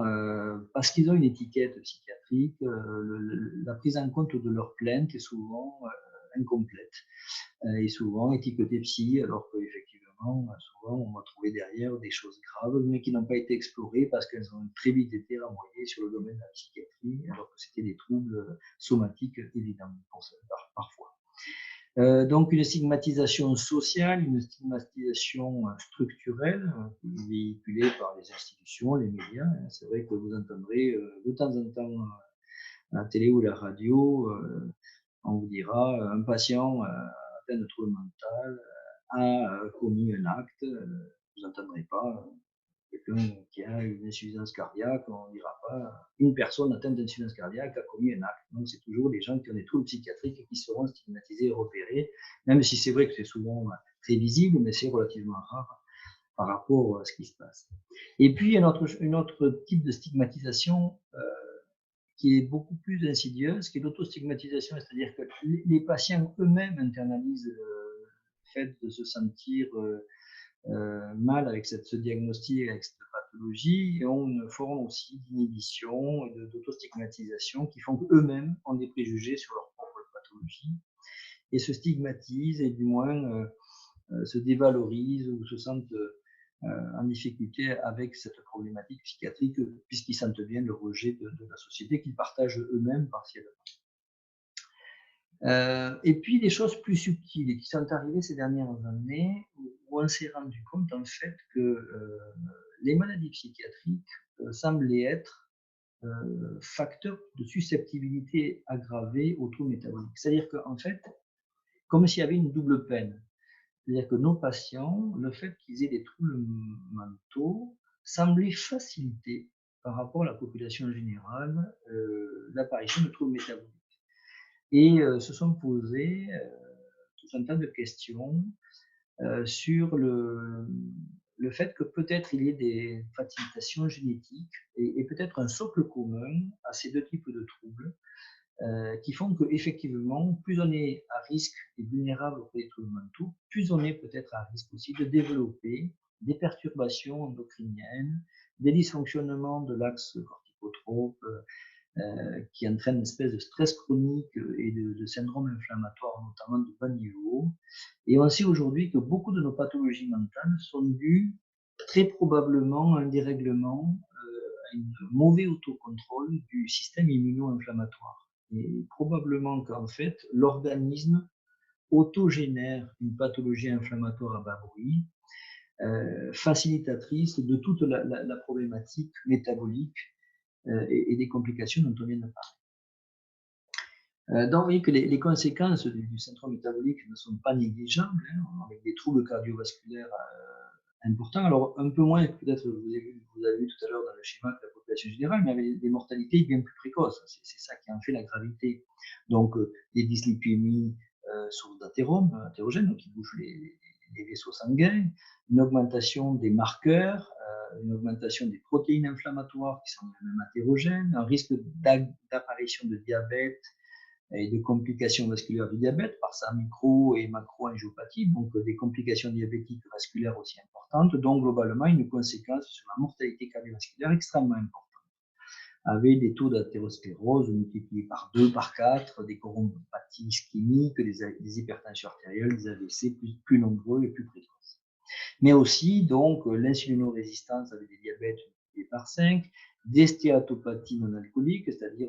Speaker 2: parce qu'ils ont une étiquette psychiatrique, la prise en compte de leurs plaintes est souvent incomplète et souvent étiquetée psy, alors qu'effectivement, malheureusement, souvent, on va trouver derrière des choses graves, mais qui n'ont pas été explorées parce qu'elles ont très vite été renvoyées sur le domaine de la psychiatrie, alors que c'était des troubles somatiques, évidemment, parfois. Donc une stigmatisation sociale, une stigmatisation structurelle, véhiculée par les institutions, les médias. C'est vrai que vous entendrez de temps en temps à la télé ou la radio, on vous dira un patient atteint de trouble mental a commis un acte. Vous n'entendrez pas quelqu'un qui a une insuffisance cardiaque, on ne dira pas une personne atteinte d'insuffisance cardiaque a commis un acte. Donc, c'est toujours des gens qui ont des troubles psychiatriques qui seront stigmatisés et repérés, même si c'est vrai que c'est souvent très visible, mais c'est relativement rare par rapport à ce qui se passe. Et puis, un autre type de stigmatisation qui est beaucoup plus insidieuse, qui est l'autostigmatisation, c'est-à-dire que les patients eux-mêmes internalisent le fait de se sentir mal avec ce diagnostic, avec cette pathologie, et ont une forme aussi d'inhibition et d'autostigmatisation qui font qu'eux-mêmes ont des préjugés sur leur propre pathologie et se stigmatisent et du moins se dévalorisent ou se sentent en difficulté avec cette problématique psychiatrique puisqu'ils sentent bien le rejet de la société qu'ils partagent eux-mêmes partiellement. Et puis des choses plus subtiles qui sont arrivées ces dernières années où on s'est rendu compte en fait que les maladies psychiatriques semblaient être facteurs de susceptibilité aggravée aux troubles métaboliques. C'est-à-dire qu'en fait, comme s'il y avait une double peine. C'est-à-dire que nos patients, le fait qu'ils aient des troubles mentaux, semblait faciliter par rapport à la population générale l'apparition de troubles métaboliques. Et se sont posés tout un tas de questions sur le fait que peut-être il y ait des facilitations génétiques et peut-être un socle commun à ces deux types de troubles qui font qu'effectivement, plus on est à risque et vulnérable auprès des troubles mentaux, plus on est peut-être à risque aussi de développer des perturbations endocriniennes, des dysfonctionnements de l'axe corticotrope, qui entraînent une espèce de stress chronique et de syndrome inflammatoire, notamment de bas niveau. Et on sait aujourd'hui que beaucoup de nos pathologies mentales sont dues très probablement à un dérèglement, à un mauvais autocontrôle du système immuno-inflammatoire. Et probablement qu'en fait, l'organisme autogénère une pathologie inflammatoire à bas bruit, facilitatrice de toute la problématique métabolique et des complications dont on vient de parler. Donc, vous voyez que les conséquences du syndrome métabolique ne sont pas négligeables, hein, avec des troubles cardiovasculaires importants. Alors, un peu moins, peut-être, vous avez vu tout à l'heure dans le schéma de la population générale, mais avec des mortalités bien plus précoces. C'est ça qui en fait la gravité. Donc, des dyslipémies sources athérogènes, qui bougent les vaisseaux sanguins, une augmentation des marqueurs, une augmentation des protéines inflammatoires qui sont même athérogènes, un risque d'apparition de diabète et de complications vasculaires du diabète par sa micro- et macro-angiopathie, donc des complications diabétiques vasculaires aussi importantes, donc globalement une conséquence sur la mortalité cardiovasculaire extrêmement importante, avec des taux d'athérosclérose multipliés par 2, par 4, des coronopathies ischémiques, des hypertensions artérielles, des AVC plus nombreux et plus précoces. Mais aussi donc l'insulinorésistance avec des diabètes multipliés par 5, des stéatopathies non alcooliques, c'est-à-dire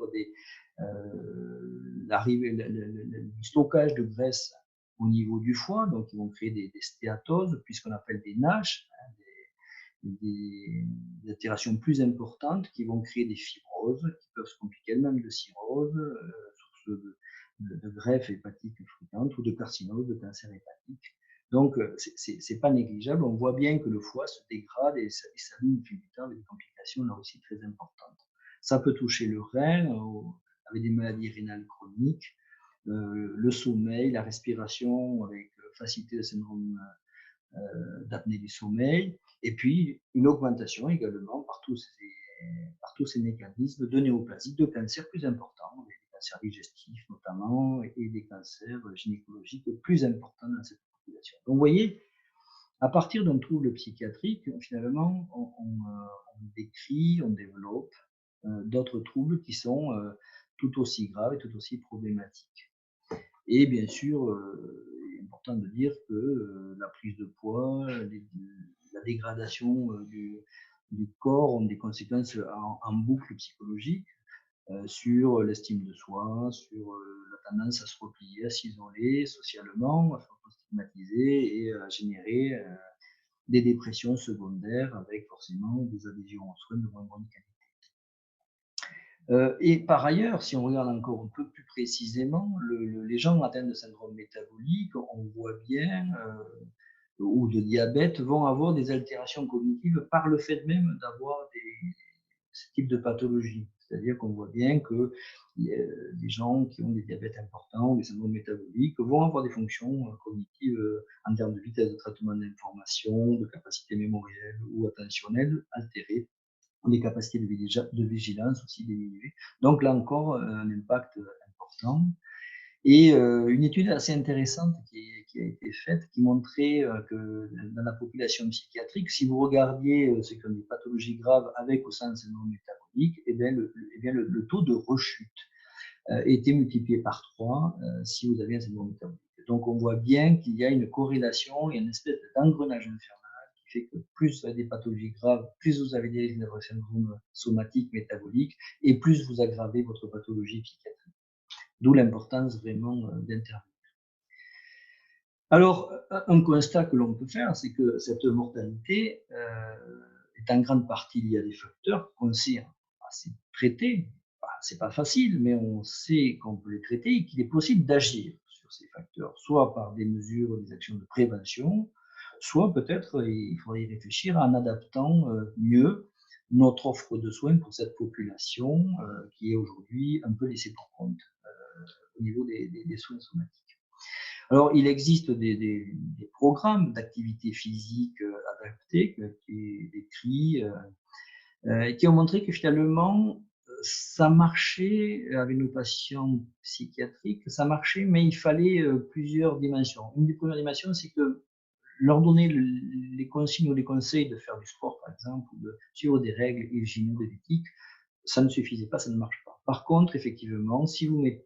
Speaker 2: du stockage de graisse au niveau du foie, donc ils vont créer des stéatoses, puisqu'on appelle des NASH, hein, des altérations plus importantes qui vont créer des fibroses, qui peuvent se compliquer elles-mêmes de cirrhose, source de greffe hépatique fréquente ou de carcinose, de cancer hépatique. Donc, c'est pas négligeable. On voit bien que le foie se dégrade et s'abîme au fil du temps avec des complications là aussi très importantes. Ça peut toucher le rein, avec des maladies rénales chroniques, le sommeil, la respiration avec facilité de syndrome d'apnée du sommeil, et puis une augmentation également par tous ces mécanismes de néoplasie, de cancers plus importants, des cancers digestifs notamment, et des cancers gynécologiques plus importants dans cette population. Donc vous voyez, à partir d'un trouble psychiatrique, finalement, on décrit, on développe d'autres troubles qui sont tout aussi graves et tout aussi problématiques. Et bien sûr, il est important de dire que la prise de poids, la dégradation du corps ont des conséquences en boucle psychologique sur l'estime de soi, sur la tendance à se replier, à s'isoler socialement, à se stigmatiser et à générer des dépressions secondaires avec forcément des adhésions aux soins de moins bonne qualité. Et par ailleurs, si on regarde encore un peu plus précisément, les gens atteints de syndrome métabolique, on voit bien, ou de diabète, vont avoir des altérations cognitives par le fait même d'avoir ce type de pathologie. C'est-à-dire qu'on voit bien que les gens qui ont des diabètes importants ou des syndromes métaboliques vont avoir des fonctions cognitives en termes de vitesse de traitement d'information, de capacité mémorielle ou attentionnelle altérées, des capacités de vigilance aussi diminuées. Donc là encore, un impact important. Et une étude assez intéressante qui a été faite, qui montrait que dans la population psychiatrique, si vous regardiez ceux qui ont des pathologies graves avec ou sans syndrome métabolique, eh bien le taux de rechute était multiplié par 3 si vous avez un syndrome métabolique. Donc on voit bien qu'il y a une corrélation, il y a une espèce d'engrenage infernal qui fait que plus vous avez des pathologies graves, plus vous avez des syndromes somatiques, métaboliques, et plus vous aggravez votre pathologie psychiatrique. D'où l'importance vraiment d'intervenir. Alors, un constat que l'on peut faire, c'est que cette mortalité est en grande partie liée à des facteurs qu'on sait assez traiter. C'est pas facile, mais on sait qu'on peut les traiter et qu'il est possible d'agir sur ces facteurs, soit par des mesures, des actions de prévention, soit peut-être, il faudrait y réfléchir en adaptant mieux notre offre de soins pour cette population qui est aujourd'hui un peu laissée pour compte au niveau des soins somatiques. Alors, il existe des programmes d'activité physique adaptés, qui décrits, qui ont montré que finalement, ça marchait avec nos patients psychiatriques, ça marchait, mais il fallait plusieurs dimensions. Une des premières dimensions, c'est que leur donner les consignes ou les conseils de faire du sport, par exemple, ou de suivre des règles hygiéno-diététiques, ça ne suffisait pas, ça ne marche pas. Par contre, effectivement, si vous les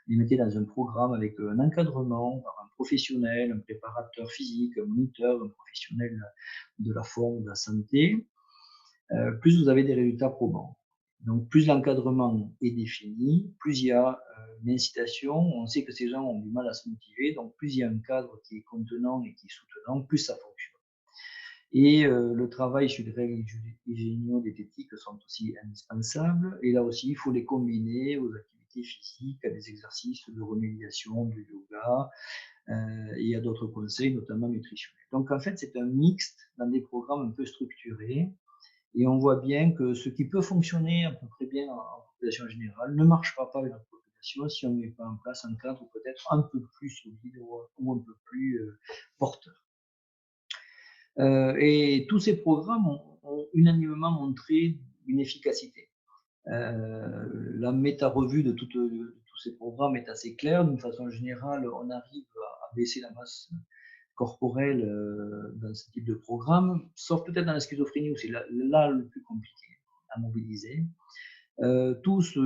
Speaker 2: mettez dans un programme avec un encadrement par un professionnel, un préparateur physique, un moniteur, un professionnel de la forme, de la santé, plus vous avez des résultats probants. Donc, plus l'encadrement est défini, plus il y a une incitation. On sait que ces gens ont du mal à se motiver, donc plus il y a un cadre qui est contenant et qui est soutenant, plus ça fonctionne. Et le travail sur les règles hygiéno-diététiques sont aussi indispensables. Et là aussi, il faut les combiner aux activités physiques, à des exercices de remédiation, du yoga, et à d'autres conseils, notamment nutritionnels. Donc en fait, c'est un mixte dans des programmes un peu structurés. Et on voit bien que ce qui peut fonctionner à peu près bien en population générale ne marche pas avec notre population si on ne met pas en place un cadre peut-être un peu plus solide ou un peu plus porteur. Et tous ces programmes ont unanimement montré une efficacité. La méta-revue de tous ces programmes est assez claire. D'une façon générale, on arrive à baisser la masse corporelle dans ce type de programme, sauf peut-être dans la schizophrénie où c'est là le plus compliqué à mobiliser. Tous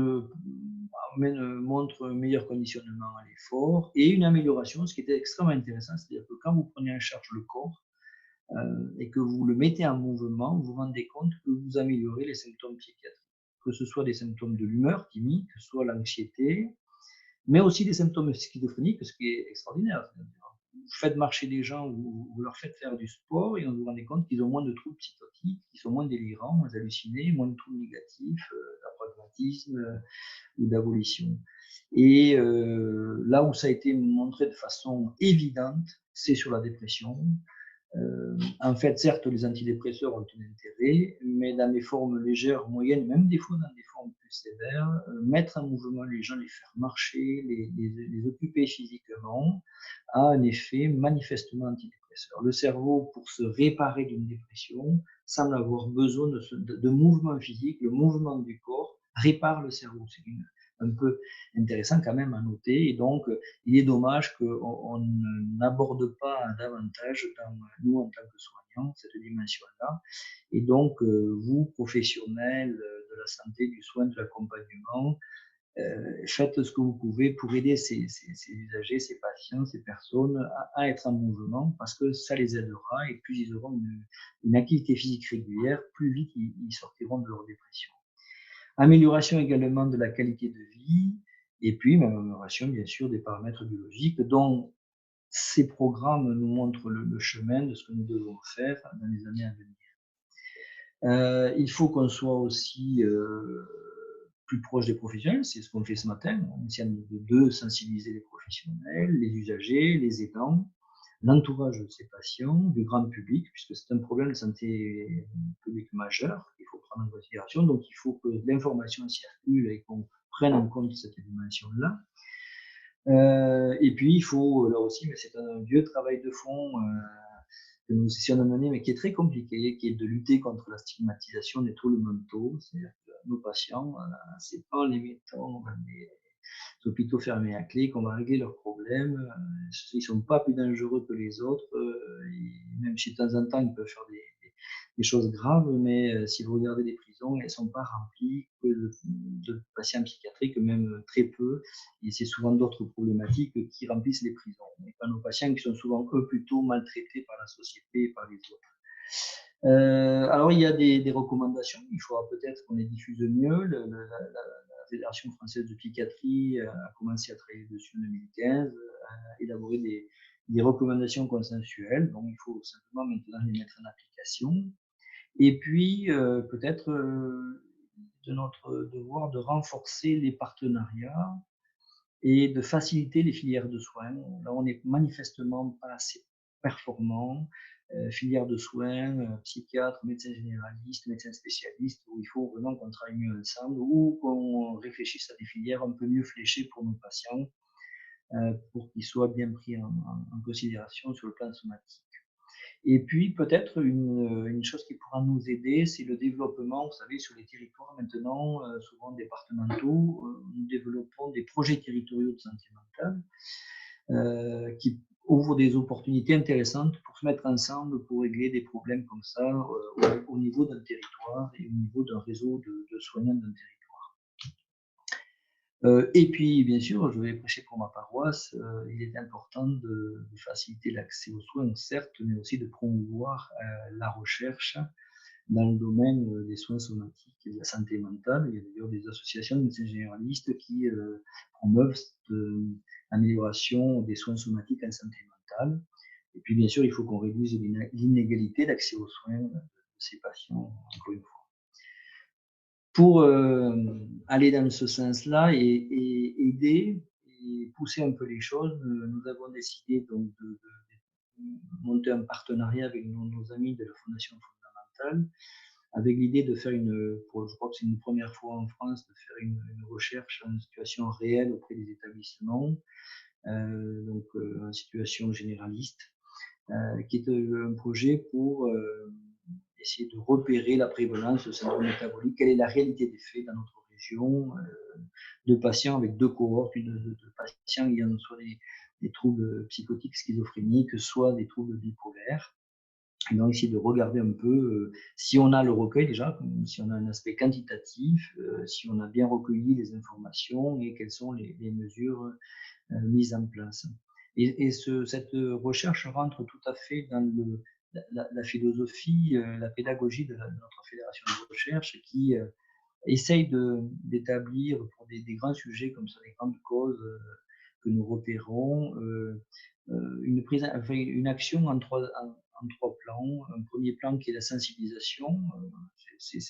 Speaker 2: montrent un meilleur conditionnement à l'effort et une amélioration, ce qui était extrêmement intéressant, c'est-à-dire que quand vous prenez en charge le corps, et que vous le mettez en mouvement, vous vous rendez compte que vous améliorez les symptômes psychiatriques, que ce soit des symptômes de l'humeur typique, que ce soit l'anxiété, mais aussi des symptômes schizophréniques, ce qui est extraordinaire. Vous faites marcher des gens, vous leur faites faire du sport et on vous rendez compte qu'ils ont moins de troubles psychotiques, qu'ils sont moins délirants, moins hallucinés, moins de troubles négatifs, d'apragmatisme ou d'abolition. Et là où ça a été montré de façon évidente, c'est sur la dépression. En fait, certes, les antidépresseurs ont un intérêt, mais dans les formes légères, moyennes, même des fois dans des formes plus sévères, mettre en mouvement les gens, les faire marcher, les occuper physiquement, a un effet manifestement antidépresseur. Le cerveau, pour se réparer d'une dépression, semble avoir besoin de mouvement physique. Le mouvement du corps répare le cerveau. C'est un peu intéressant quand même à noter. Et donc, il est dommage qu'on n'aborde pas davantage, nous en tant que soignants, cette dimension-là. Et donc, vous, professionnels de la santé, du soin, de l'accompagnement, faites ce que vous pouvez pour aider ces usagers, ces patients, ces personnes à être en mouvement parce que ça les aidera et plus ils auront une activité physique régulière, plus vite ils sortiront de leur dépression. Amélioration également de la qualité de vie et puis amélioration bien sûr des paramètres biologiques dont ces programmes nous montrent le chemin de ce que nous devons faire dans les années à venir. Il faut qu'on soit aussi plus proche des professionnels, c'est ce qu'on fait ce matin. On essaie de sensibiliser les professionnels, les usagers, les aidants, l'entourage de ces patients, du grand public, puisque c'est un problème de santé publique majeur qu'il faut prendre en considération. Donc, il faut que l'information circule et qu'on prenne en compte cette dimension-là. Et puis, il faut, là aussi, mais c'est un vieux travail de fond que nous essayons de mener, mais qui est très compliqué, qui est de lutter contre la stigmatisation des troubles mentaux. C'est-à-dire que nos patients, c'est pas en les mettant dans des hôpitaux fermés à clé qu'on va régler leurs problèmes. Ils sont pas plus dangereux que les autres. Même si de temps en temps, ils peuvent faire des choses graves, mais si vous regardez les prisons, elles ne sont pas remplies que de patients psychiatriques, même très peu. Et c'est souvent d'autres problématiques qui remplissent les prisons. Et pas nos patients qui sont souvent, eux, plutôt maltraités par la société et par les autres. Alors, il y a des recommandations. Il faudra peut-être qu'on les diffuse mieux. La Fédération française de psychiatrie a commencé à travailler dessus en 2015, à élaborer des recommandations consensuelles. Donc, il faut simplement maintenant les mettre en application. Et puis, peut-être de notre devoir de renforcer les partenariats et de faciliter les filières de soins. Là, on n'est manifestement pas assez performant. Filières de soins, psychiatres, médecins généralistes, médecins spécialistes, où il faut vraiment qu'on travaille mieux ensemble, ou qu'on réfléchisse à des filières un peu mieux fléchées pour nos patients, pour qu'ils soient bien pris en considération sur le plan somatique. Et puis, peut-être une chose qui pourra nous aider, c'est le développement, vous savez, sur les territoires maintenant, souvent départementaux, nous développons des projets territoriaux de santé mentale qui ouvrent des opportunités intéressantes pour se mettre ensemble, pour régler des problèmes comme ça au niveau d'un territoire et au niveau d'un réseau de soignants d'un territoire. Et puis, bien sûr, je vais prêcher pour ma paroisse, il est important de faciliter l'accès aux soins, certes, mais aussi de promouvoir la recherche dans le domaine des soins somatiques et de la santé mentale. Il y a d'ailleurs des associations de médecins généralistes qui promeuvent l'amélioration des soins somatiques en santé mentale. Et puis, bien sûr, il faut qu'on réduise l'inégalité d'accès aux soins de ces patients, encore une fois. Pour aller dans ce sens-là et aider et pousser un peu les choses, nous avons décidé donc de monter un partenariat avec nos amis de la Fondation Fondamentale, avec l'idée de faire je crois que c'est une première fois en France, de faire une recherche en situation réelle auprès des établissements, donc en situation généraliste, qui est un projet pour essayer de repérer la prévalence de syndrome métabolique, quelle est la réalité des faits dans notre région, de patients avec deux cohortes, de patients ayant soit des troubles psychotiques schizophréniques, soit des troubles bipolaires. Et donc, essayer de regarder un peu si on a le recueil déjà, si on a un aspect quantitatif, si on a bien recueilli les informations et quelles sont les mesures mises en place. Et cette recherche rentre tout à fait dans la philosophie, la pédagogie de notre fédération de recherche qui essaye d'établir pour des grands sujets comme ça, des grandes causes que nous repérons, une action en trois plans. Un premier plan qui est la sensibilisation, c'est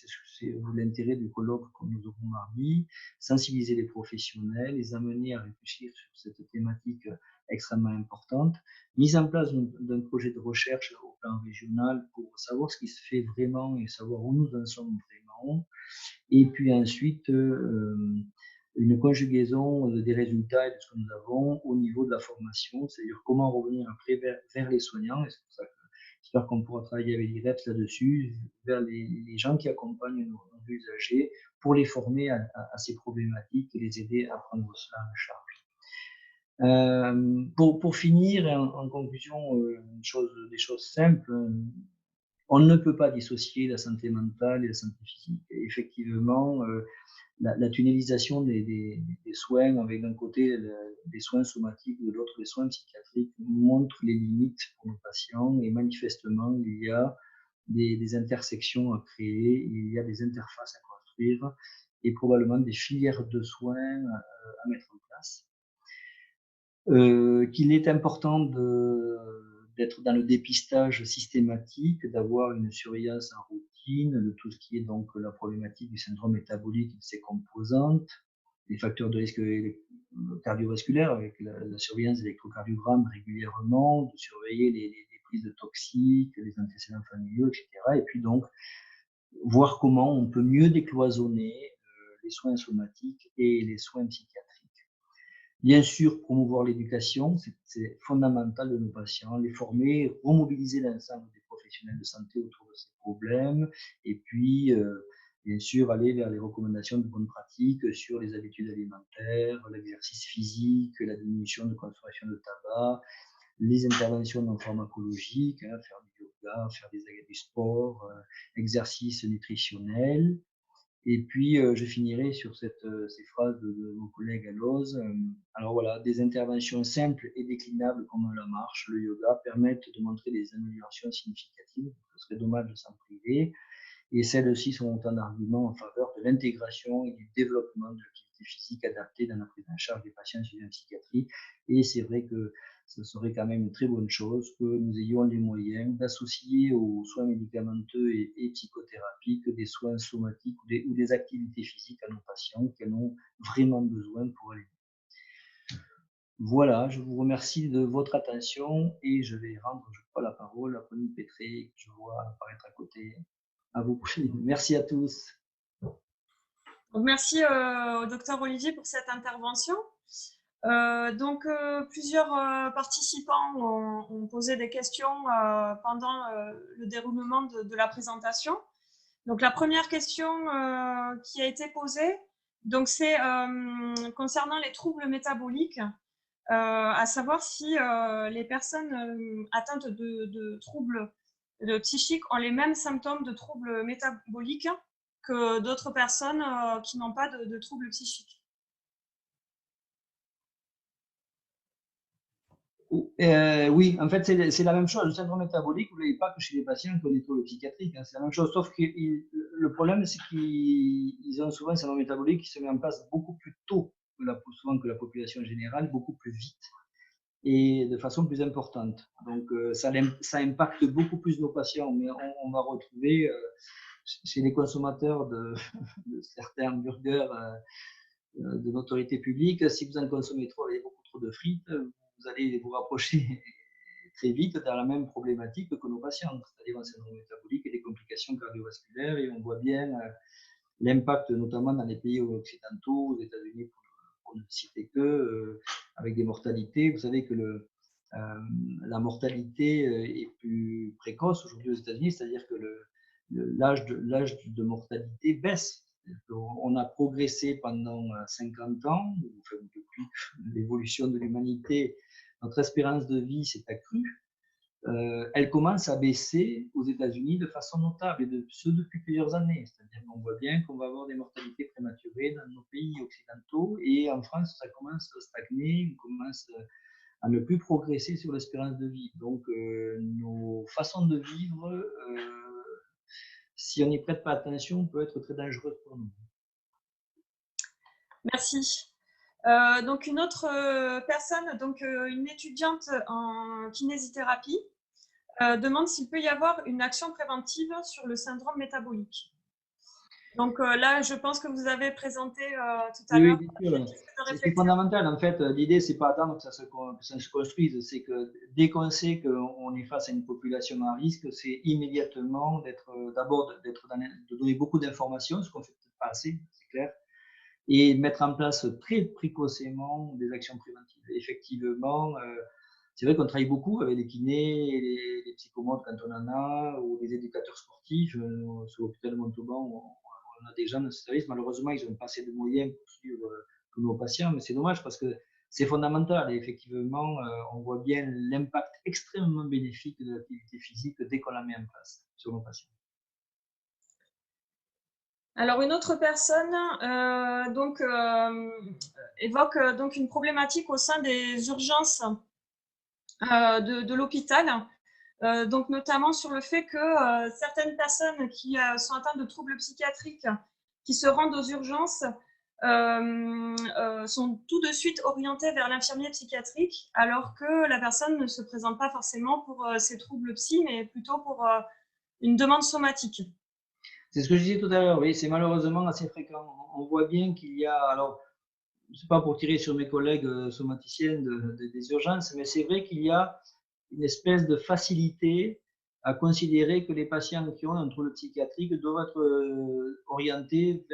Speaker 2: l'intérêt du colloque que nous aurons mardi, sensibiliser les professionnels, les amener à réfléchir sur cette thématique extrêmement importante, mise en place d'un projet de recherche au plan régional pour savoir ce qui se fait vraiment et savoir où nous en sommes vraiment, et puis ensuite une conjugaison des résultats et de ce que nous avons au niveau de la formation, c'est-à-dire comment revenir après vers les soignants, et c'est pour ça que j'espère qu'on pourra travailler avec l'IREPS là-dessus, vers les gens qui accompagnent nos usagers, pour les former à ces problématiques et les aider à prendre cela en charge. Pour finir, en conclusion, des choses simples, On ne peut pas dissocier la santé mentale et la santé physique. Et effectivement, la tunnelisation des soins, avec d'un côté des soins somatiques, de l'autre les soins psychiatriques, montre les limites pour nos patients. Et manifestement, il y a des intersections à créer, il y a des interfaces à construire et probablement des filières de soins à mettre en place. Qu'il est important d'être dans le dépistage systématique, d'avoir une surveillance en routine de tout ce qui est donc la problématique du syndrome métabolique et de ses composantes, les facteurs de risque cardiovasculaires avec la surveillance d'électrocardiogramme régulièrement, de surveiller les prises de toxiques, les antécédents familiaux, etc. Et puis donc voir comment on peut mieux décloisonner les soins somatiques et les soins psychiatriques. Bien sûr, promouvoir l'éducation, c'est fondamental de nos patients, les former, remobiliser l'ensemble des professionnels de santé autour de ces problèmes, et puis, bien sûr, aller vers les recommandations de bonnes pratiques sur les habitudes alimentaires, l'exercice physique, la diminution de consommation de tabac, les interventions non pharmacologiques, hein, faire du yoga, faire du sport, exercice nutritionnel. Et puis, je finirai sur ces phrases de mon collègue Aloz. Alors voilà, des interventions simples et déclinables comme la marche, le yoga, permettent de montrer des améliorations significatives. Ce serait dommage de s'en priver. Et celles-ci sont autant d'arguments en faveur de l'intégration et du développement de l'activité physique adaptée dans la prise en charge des patients suivis en psychiatrie. Et c'est vrai que ce serait quand même une très bonne chose que nous ayons les moyens d'associer aux soins médicamenteux et psychothérapiques des soins somatiques ou des activités physiques à nos patients qui en ont vraiment besoin pour aller. Voilà, je vous remercie de votre attention et je vais rendre, je crois, la parole à Pauline Pétré, que je vois apparaître à côté. À vous. Merci à tous.
Speaker 1: Donc, merci au docteur Olivier pour cette intervention. Plusieurs participants ont posé des questions pendant le déroulement de la présentation. Donc, la première question qui a été posée, donc c'est concernant les troubles métaboliques, à savoir si les personnes atteintes de troubles psychiques ont les mêmes symptômes de troubles métaboliques que d'autres personnes qui n'ont pas de troubles psychiques.
Speaker 2: Oui, en fait, c'est la même chose. Le syndrome métabolique, vous ne l'avez pas que chez les patients qui ont des troubles psychiatriques. Hein, c'est la même chose, sauf que le problème, c'est qu'ils ont souvent un syndrome métabolique qui se met en place beaucoup plus tôt souvent que la population générale, beaucoup plus vite et de façon plus importante. Donc, ça impacte beaucoup plus nos patients, mais on va retrouver chez les consommateurs de certains burgers de l'autorité publique, si vous en consommez trop avec beaucoup trop de frites, vous allez vous rapprocher très vite dans la même problématique que nos patients, c'est-à-dire un syndrome métabolique et des complications cardiovasculaires. Et on voit bien l'impact, notamment dans les pays occidentaux, aux États-Unis, pour ne citer que, avec des mortalités. Vous savez que la mortalité est plus précoce aujourd'hui aux États-Unis, c'est-à-dire que l'âge de mortalité baisse. On a progressé pendant 50 ans, depuis l'évolution de l'humanité, notre espérance de vie s'est accrue. Elle commence à baisser aux États-Unis de façon notable, et ce depuis plusieurs années. C'est-à-dire qu'on voit bien qu'on va avoir des mortalités prématurées dans nos pays occidentaux, et en France, ça commence à stagner, on commence à ne plus progresser sur l'espérance de vie. Donc, nos façons de vivre, si on n'y prête pas attention, peut être très dangereuse pour nous.
Speaker 1: Merci. Donc une autre personne, donc une étudiante en kinésithérapie, demande s'il peut y avoir une action préventive sur le syndrome métabolique. Donc là, je pense que vous avez présenté tout à l'heure.
Speaker 2: Oui, c'est fondamental. En fait, l'idée, c'est pas attendre que ça se construise. C'est que dès qu'on sait qu'on est face à une population à risque, c'est immédiatement de donner beaucoup d'informations, ce qu'on fait peut-être pas assez, c'est clair, et mettre en place très précocement des actions préventives. Et effectivement, c'est vrai qu'on travaille beaucoup avec les kinés, les psychomotes quand on en a, ou les éducateurs sportifs. Sur l'hôpital de Montauban, on a des gens dans ce service. Malheureusement, ils n'ont pas assez de moyens pour suivre tous nos patients, mais c'est dommage parce que c'est fondamental. Et effectivement, on voit bien l'impact extrêmement bénéfique de l'activité physique dès qu'on la met en place sur nos patients.
Speaker 1: Alors, une autre personne évoque donc une problématique au sein des urgences de l'hôpital, donc notamment sur le fait que certaines personnes qui sont atteintes de troubles psychiatriques, qui se rendent aux urgences, sont tout de suite orientées vers l'infirmier psychiatrique, alors que la personne ne se présente pas forcément pour ses troubles psy, mais plutôt pour une demande somatique.
Speaker 2: C'est ce que je disais tout à l'heure, oui, c'est malheureusement assez fréquent. On voit bien qu'il y a, alors, c'est pas pour tirer sur mes collègues somaticiens des urgences, mais c'est vrai qu'il y a une espèce de facilité à considérer que les patients qui ont un trouble psychiatrique doivent être orientés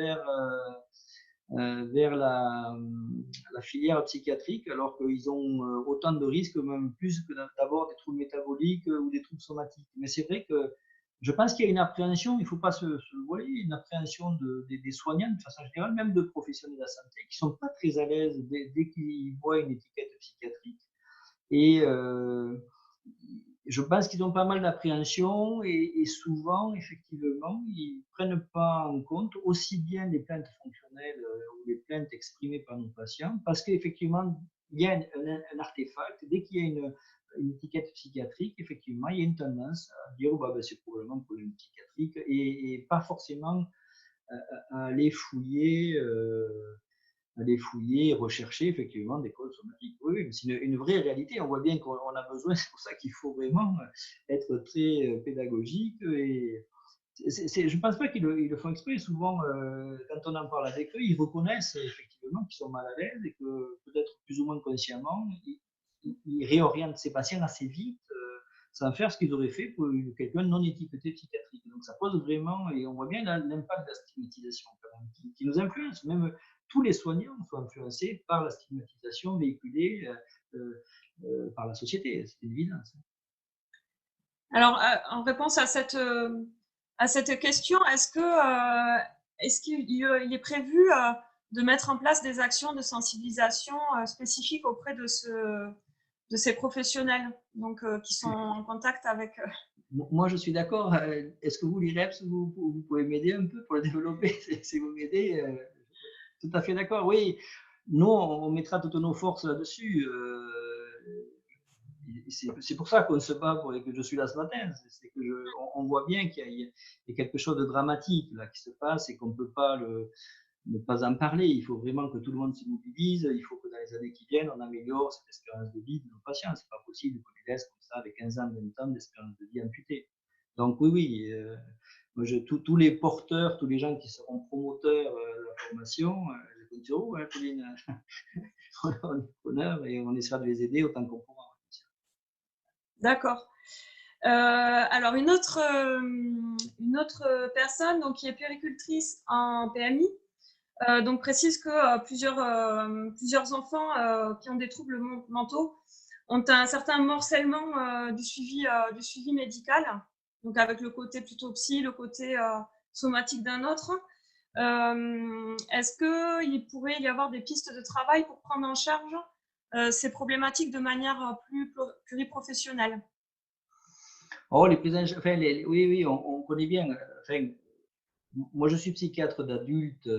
Speaker 2: vers la filière psychiatrique, alors qu'ils ont autant de risques, même plus que d'avoir des troubles métaboliques ou des troubles somatiques. Mais c'est vrai que je pense qu'il y a une appréhension, il ne faut pas se voiler, une appréhension des soignants, de façon générale, même de professionnels de la santé, qui ne sont pas très à l'aise dès qu'ils voient une étiquette psychiatrique. Et je pense qu'ils ont pas mal d'appréhension et souvent, effectivement, ils ne prennent pas en compte aussi bien les plaintes fonctionnelles ou les plaintes exprimées par nos patients, parce qu'effectivement, il y a un artefact. Dès qu'il y a une étiquette psychiatrique, effectivement, il y a une tendance à dire bah, ben, c'est probablement un problème psychiatrique et pas forcément à aller fouiller. Aller fouiller et rechercher effectivement des causes somatiques. Oui, mais c'est une vraie réalité. On voit bien qu'on a besoin, c'est pour ça qu'il faut vraiment être très pédagogique. Et je ne pense pas qu'ils le font exprès. Souvent, quand on en parle avec eux, ils reconnaissent effectivement qu'ils sont mal à l'aise et que peut-être plus ou moins consciemment, ils réorientent ces patients assez vite sans faire ce qu'ils auraient fait pour quelqu'un non étiqueté psychiatrique. Donc ça pose vraiment, et on voit bien l'impact de la stigmatisation quand même, qui nous influence. Même tous les soignants sont influencés par la stigmatisation véhiculée par la société, c'est une évidence.
Speaker 1: Alors, en réponse à cette question, est-ce qu'il est prévu de mettre en place des actions de sensibilisation spécifiques auprès de ces professionnels donc, qui sont en contact avec…
Speaker 2: Moi, je suis d'accord. Est-ce que vous, l'IREPS, vous pouvez m'aider un peu pour le développer? Si vous m'aidez, tout à fait d'accord. Oui, nous, on mettra toutes nos forces là-dessus. C'est pour ça qu'on se bat pour et que je suis là ce matin. C'est que on voit bien qu'il y a quelque chose de dramatique là qui se passe et qu'on ne peut pas ne pas en parler. Il faut vraiment que tout le monde se mobilise. Il faut que dans les années qui viennent, on améliore cette espérance de vie de nos patients. C'est pas possible qu'on les laisse comme ça avec 15 ans, 20 ans d'espérance de vie amputée. Donc oui, moi tous les porteurs, tous les gens qui seront promoteurs de la formation, je compte sur vous, hein, Pauline. On est preneurs et on essaiera de les aider autant qu'on pourra.
Speaker 1: D'accord. Alors, une autre personne donc, qui est puéricultrice en PMI donc précise que plusieurs enfants qui ont des troubles mentaux ont un certain morcellement du suivi médical, donc avec le côté plutôt psy, le côté somatique d'un autre. Est-ce qu'il pourrait y avoir des pistes de travail pour prendre en charge ces problématiques de manière plus pluriprofessionnelle?
Speaker 2: Oh, les prises en charge, enfin, oui, on connaît bien. Enfin, moi, je suis psychiatre d'adulte,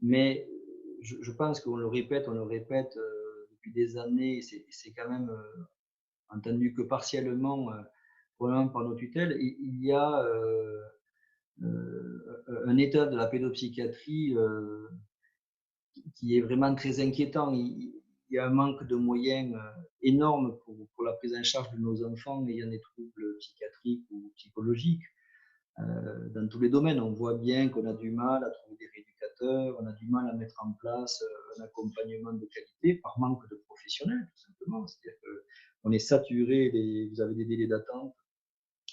Speaker 2: mais je pense qu'on le répète, depuis des années. C'est quand même entendu que partiellement, probablement par nos tutelles. Il y a un état de la pédopsychiatrie qui est vraiment très inquiétant. Il y a un manque de moyens énorme pour la prise en charge de nos enfants ayant des troubles psychiatriques ou psychologiques. Dans tous les domaines, on voit bien qu'on a du mal à trouver des rééducateurs, on a du mal à mettre en place un accompagnement de qualité par manque de professionnels, tout simplement. C'est-à-dire qu'on est saturé, vous avez des délais d'attente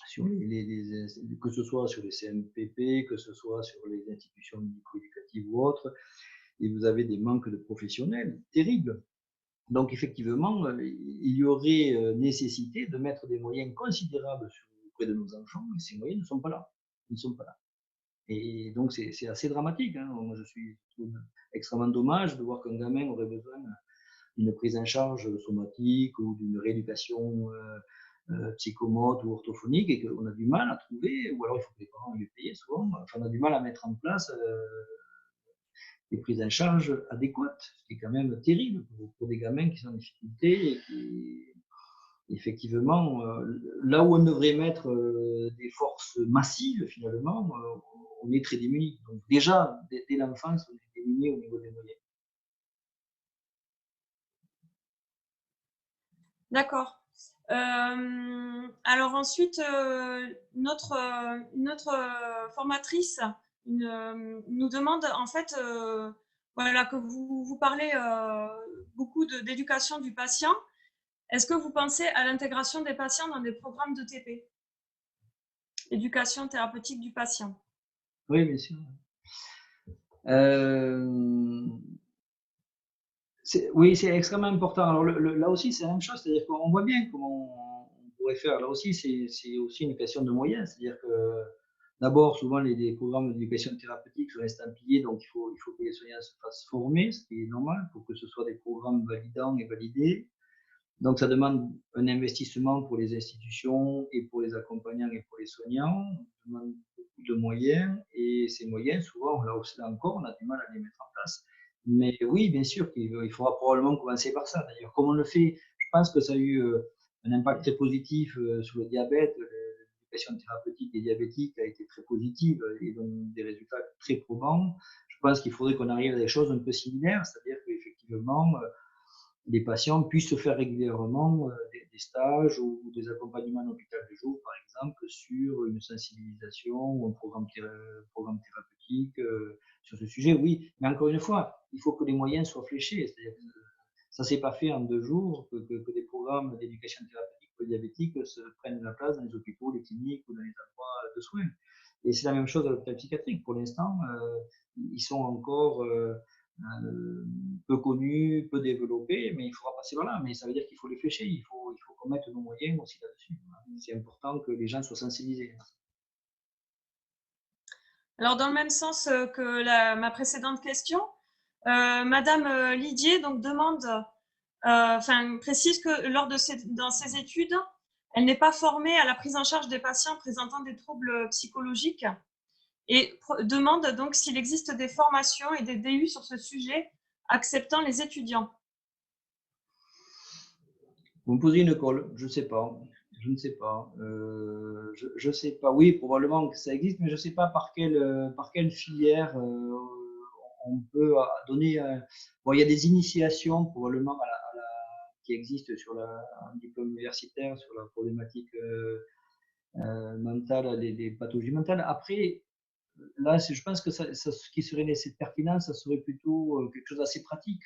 Speaker 2: sur que ce soit sur les CMPP, que ce soit sur les institutions médico-éducatives ou autres, et vous avez des manques de professionnels terribles. Donc effectivement, il y aurait nécessité de mettre des moyens considérables auprès de nos enfants, et ces moyens ne sont pas là. Ils ne sont pas là. Et donc c'est assez dramatique. Hein. Moi, je trouve extrêmement dommage de voir qu'un gamin aurait besoin d'une prise en charge somatique ou d'une rééducation psychomote ou orthophonique et qu'on a du mal à trouver, ou alors il faut que les parents les payent souvent, enfin, on a du mal à mettre en place des prises en charge adéquates, ce qui est quand même terrible pour des gamins qui sont en difficulté et qui, effectivement, là où on devrait mettre des forces massives, finalement, on est très démunis. Donc déjà, dès l'enfance, on est démunis au niveau des moyens.
Speaker 1: D'accord. Alors ensuite, notre formatrice nous demande en fait voilà, que vous parlez beaucoup d'éducation du patient. Est-ce que vous pensez à l'intégration des patients dans des programmes de TP, éducation thérapeutique du patient?
Speaker 2: Oui, bien sûr. Oui, c'est extrêmement important. Alors là aussi, c'est la même chose, c'est-à-dire qu'on voit bien comment on pourrait faire. Là aussi, c'est aussi une question de moyens, c'est-à-dire que d'abord, souvent, les programmes d'éducation thérapeutique sont estampillés, donc il faut que les soignants se fassent former, ce qui est normal, pour que ce soit des programmes validants et validés. Donc, ça demande un investissement pour les institutions et pour les accompagnants et pour les soignants. Ça demande beaucoup de moyens et ces moyens, souvent, là aussi, là encore, on a du mal à les mettre en place. Mais oui, bien sûr qu'il faudra probablement commencer par ça. D'ailleurs, comme on le fait, je pense que ça a eu un impact très positif sur le diabète. L'éducation thérapeutique des diabétiques a été très positive et donne des résultats très probants. Je pense qu'il faudrait qu'on arrive à des choses un peu similaires, c'est-à-dire qu'effectivement, les patients puissent se faire régulièrement des stages ou des accompagnements en hôpital de jour, par exemple, sur une sensibilisation ou un programme thérapeutique sur ce sujet. Oui, mais encore une fois, il faut que les moyens soient fléchés. C'est-à-dire que ça ne s'est pas fait en 2 jours, que des programmes d'éducation thérapeutique pour les diabétiques se prennent la place dans les hôpitaux, les cliniques ou dans les endroits de soins. Et c'est la même chose à l'hôpital psychiatrique. Pour l'instant, ils sont encore peu connus, peu développés, mais il faudra passer par là. Mais ça veut dire qu'il faut les flécher, il faut qu'on mette nos moyens aussi là-dessus. C'est important que les gens soient sensibilisés.
Speaker 1: Alors, dans le même sens que ma précédente question, Madame Lidier donc, demande, précise que dans ses études, elle n'est pas formée à la prise en charge des patients présentant des troubles psychologiques et demande donc s'il existe des formations et des DU sur ce sujet acceptant les étudiants.
Speaker 2: Vous me posez une colle, je ne sais pas. Je ne sais pas. Je sais pas. Oui, probablement que ça existe, mais je ne sais pas par quelle filière on peut donner. Bon, il y a des initiations probablement qui existent sur un diplôme universitaire sur la problématique mentale, des pathologies mentales. Après, là, je pense que ce qui serait pertinent, ça serait plutôt quelque chose d'assez pratique.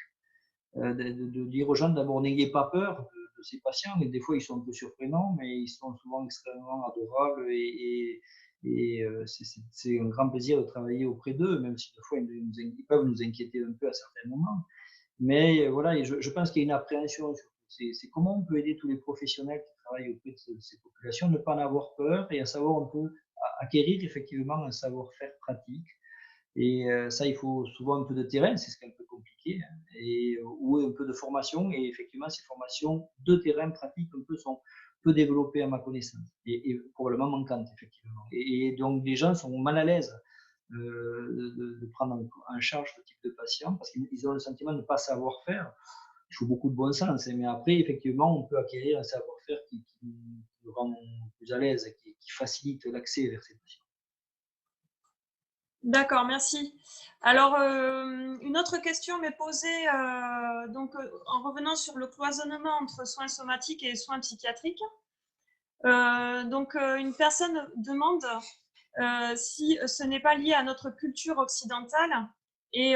Speaker 2: De dire aux gens d'abord n'ayez pas peur de ces patients, et des fois ils sont un peu surprenants, mais ils sont souvent extrêmement adorables et c'est un grand plaisir de travailler auprès d'eux, même si des fois ils peuvent nous inquiéter un peu à certains moments. Mais voilà, et je pense qu'il y a une appréhension. C'est comment on peut aider tous les professionnels qui travaillent auprès de ces populations, ne pas en avoir peur et à savoir un peu acquérir effectivement un savoir-faire pratique. Et ça, il faut souvent un peu de terrain, c'est ce qui est un peu compliqué, hein, ou un peu de formation. Et effectivement, ces formations de terrain pratique un peu sont peu développées à ma connaissance et probablement manquantes, effectivement. Et donc, les gens sont mal à l'aise de prendre en charge ce type de patient parce qu'ils ont le sentiment de ne pas savoir faire. Il faut beaucoup de bon sens, hein, mais après, effectivement, on peut acquérir un savoir-faire qui nous rend plus à l'aise, qui facilite l'accès vers ces patients.
Speaker 1: D'accord, merci. Alors, une autre question m'est posée en revenant sur le cloisonnement entre soins somatiques et soins psychiatriques. Une personne demande si ce n'est pas lié à notre culture occidentale et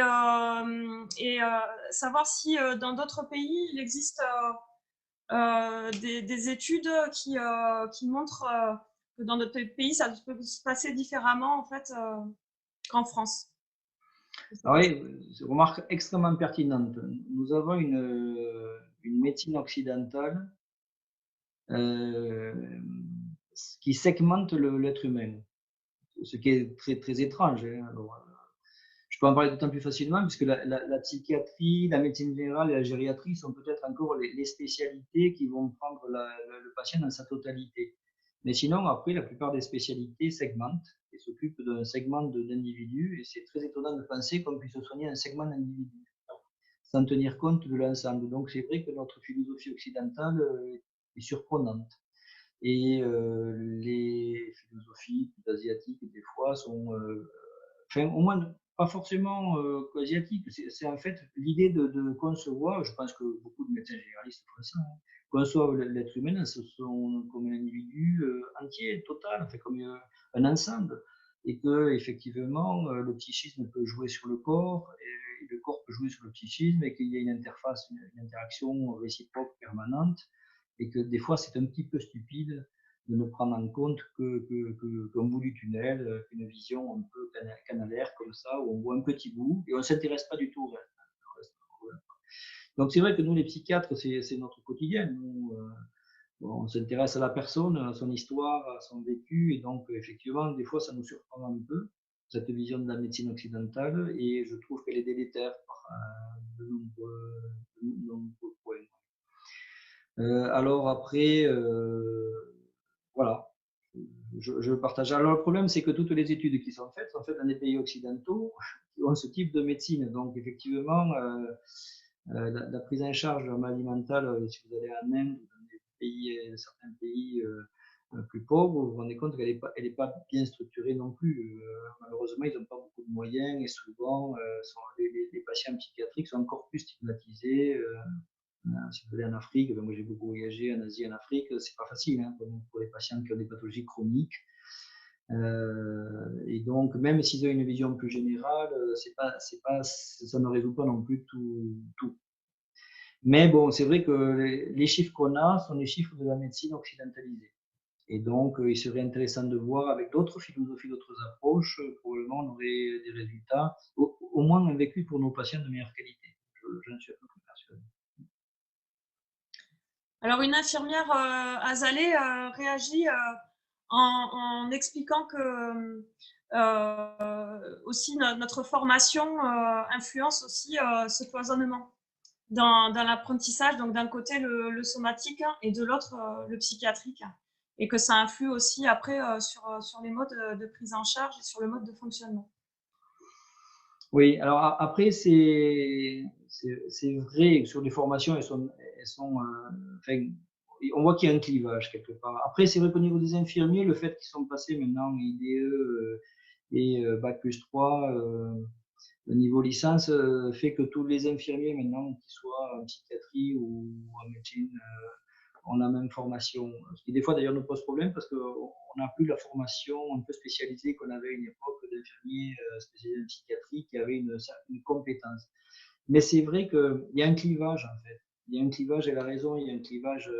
Speaker 1: savoir si dans d'autres pays il existe des études qui montrent que dans d'autres pays ça peut se passer différemment en fait qu'en France.
Speaker 2: Ah oui, c'est une remarque extrêmement pertinente. Nous avons une médecine occidentale euh, qui segmente l'être humain, ce qui est très, très étrange, hein. Alors, je peux en parler d'autant plus facilement puisque la psychiatrie, la médecine générale et la gériatrie sont peut-être encore les spécialités qui vont prendre le patient dans sa totalité. Mais sinon, après, la plupart des spécialités segmentent et s'occupent d'un segment d'individus et c'est très étonnant de penser qu'on puisse soigner un segment d'individus sans tenir compte de l'ensemble. Donc c'est vrai que notre philosophie occidentale est surprenante. Et les philosophies asiatiques, des fois, sont, enfin, au moins, pas forcément asiatiques. C'est en fait l'idée de concevoir, je pense que beaucoup de médecins généralistes font ça, hein, conçoivent l'être humain comme un individu entier, total, enfin, comme un ensemble. Et que effectivement, le psychisme peut jouer sur le corps, et le corps peut jouer sur le psychisme, et qu'il y a une interface, une interaction réciproque permanente et que des fois c'est un petit peu stupide de ne prendre en compte qu'un bout du tunnel, qu'une vision un peu canalaire comme ça, où on voit un petit bout et on ne s'intéresse pas du tout au reste. Donc c'est vrai que nous les psychiatres, c'est notre quotidien. Nous, on s'intéresse à la personne, à son histoire, à son vécu, et donc effectivement des fois ça nous surprend un peu, cette vision de la médecine occidentale, et je trouve qu'elle est délétère par de nombreux points. Alors après, voilà, je partage. Alors le problème, c'est que toutes les études qui sont faites dans des pays occidentaux qui ont ce type de médecine. Donc effectivement, la prise en charge de la maladie mentale, si vous allez en Inde, dans des pays, certains pays plus pauvres, vous vous rendez compte qu'elle n'est pas bien structurée non plus. Malheureusement, ils n'ont pas beaucoup de moyens et souvent, les patients psychiatriques sont encore plus stigmatisés. Si vous allez en Afrique, moi j'ai beaucoup voyagé en Asie, en Afrique, c'est pas facile hein, pour les patients qui ont des pathologies chroniques. Et donc, même s'ils ont une vision plus générale, ça ne résout pas non plus tout. Mais bon, c'est vrai que les chiffres qu'on a sont les chiffres de la médecine occidentalisée. Et donc, il serait intéressant de voir avec d'autres philosophies, d'autres approches, probablement on aurait des résultats, au moins un vécu pour nos patients de meilleure qualité. J'en suis à peu près persuadé.
Speaker 1: Alors, une infirmière Azalée réagit en expliquant que aussi notre formation influence aussi ce cloisonnement dans l'apprentissage. Donc, d'un côté, le somatique et de l'autre, le psychiatrique. Et que ça influe aussi après sur les modes de prise en charge et sur le mode de fonctionnement.
Speaker 2: Oui, alors après, c'est vrai que sur les formations, enfin, on voit qu'il y a un clivage quelque part. Après, c'est vrai qu'au niveau des infirmiers, le fait qu'ils sont passés maintenant IDE et Bac+3, le niveau licence, fait que tous les infirmiers maintenant, qu'ils soient en psychiatrie ou en médecine, ont la même formation. Ce qui des fois d'ailleurs nous pose problème parce qu'on n'a plus la formation un peu spécialisée qu'on avait à une époque d'infirmiers spécialisés en psychiatrie qui avaient une compétence. Mais c'est vrai qu'il y a un clivage en fait. Il y a un clivage, et la raison, il y a un clivage.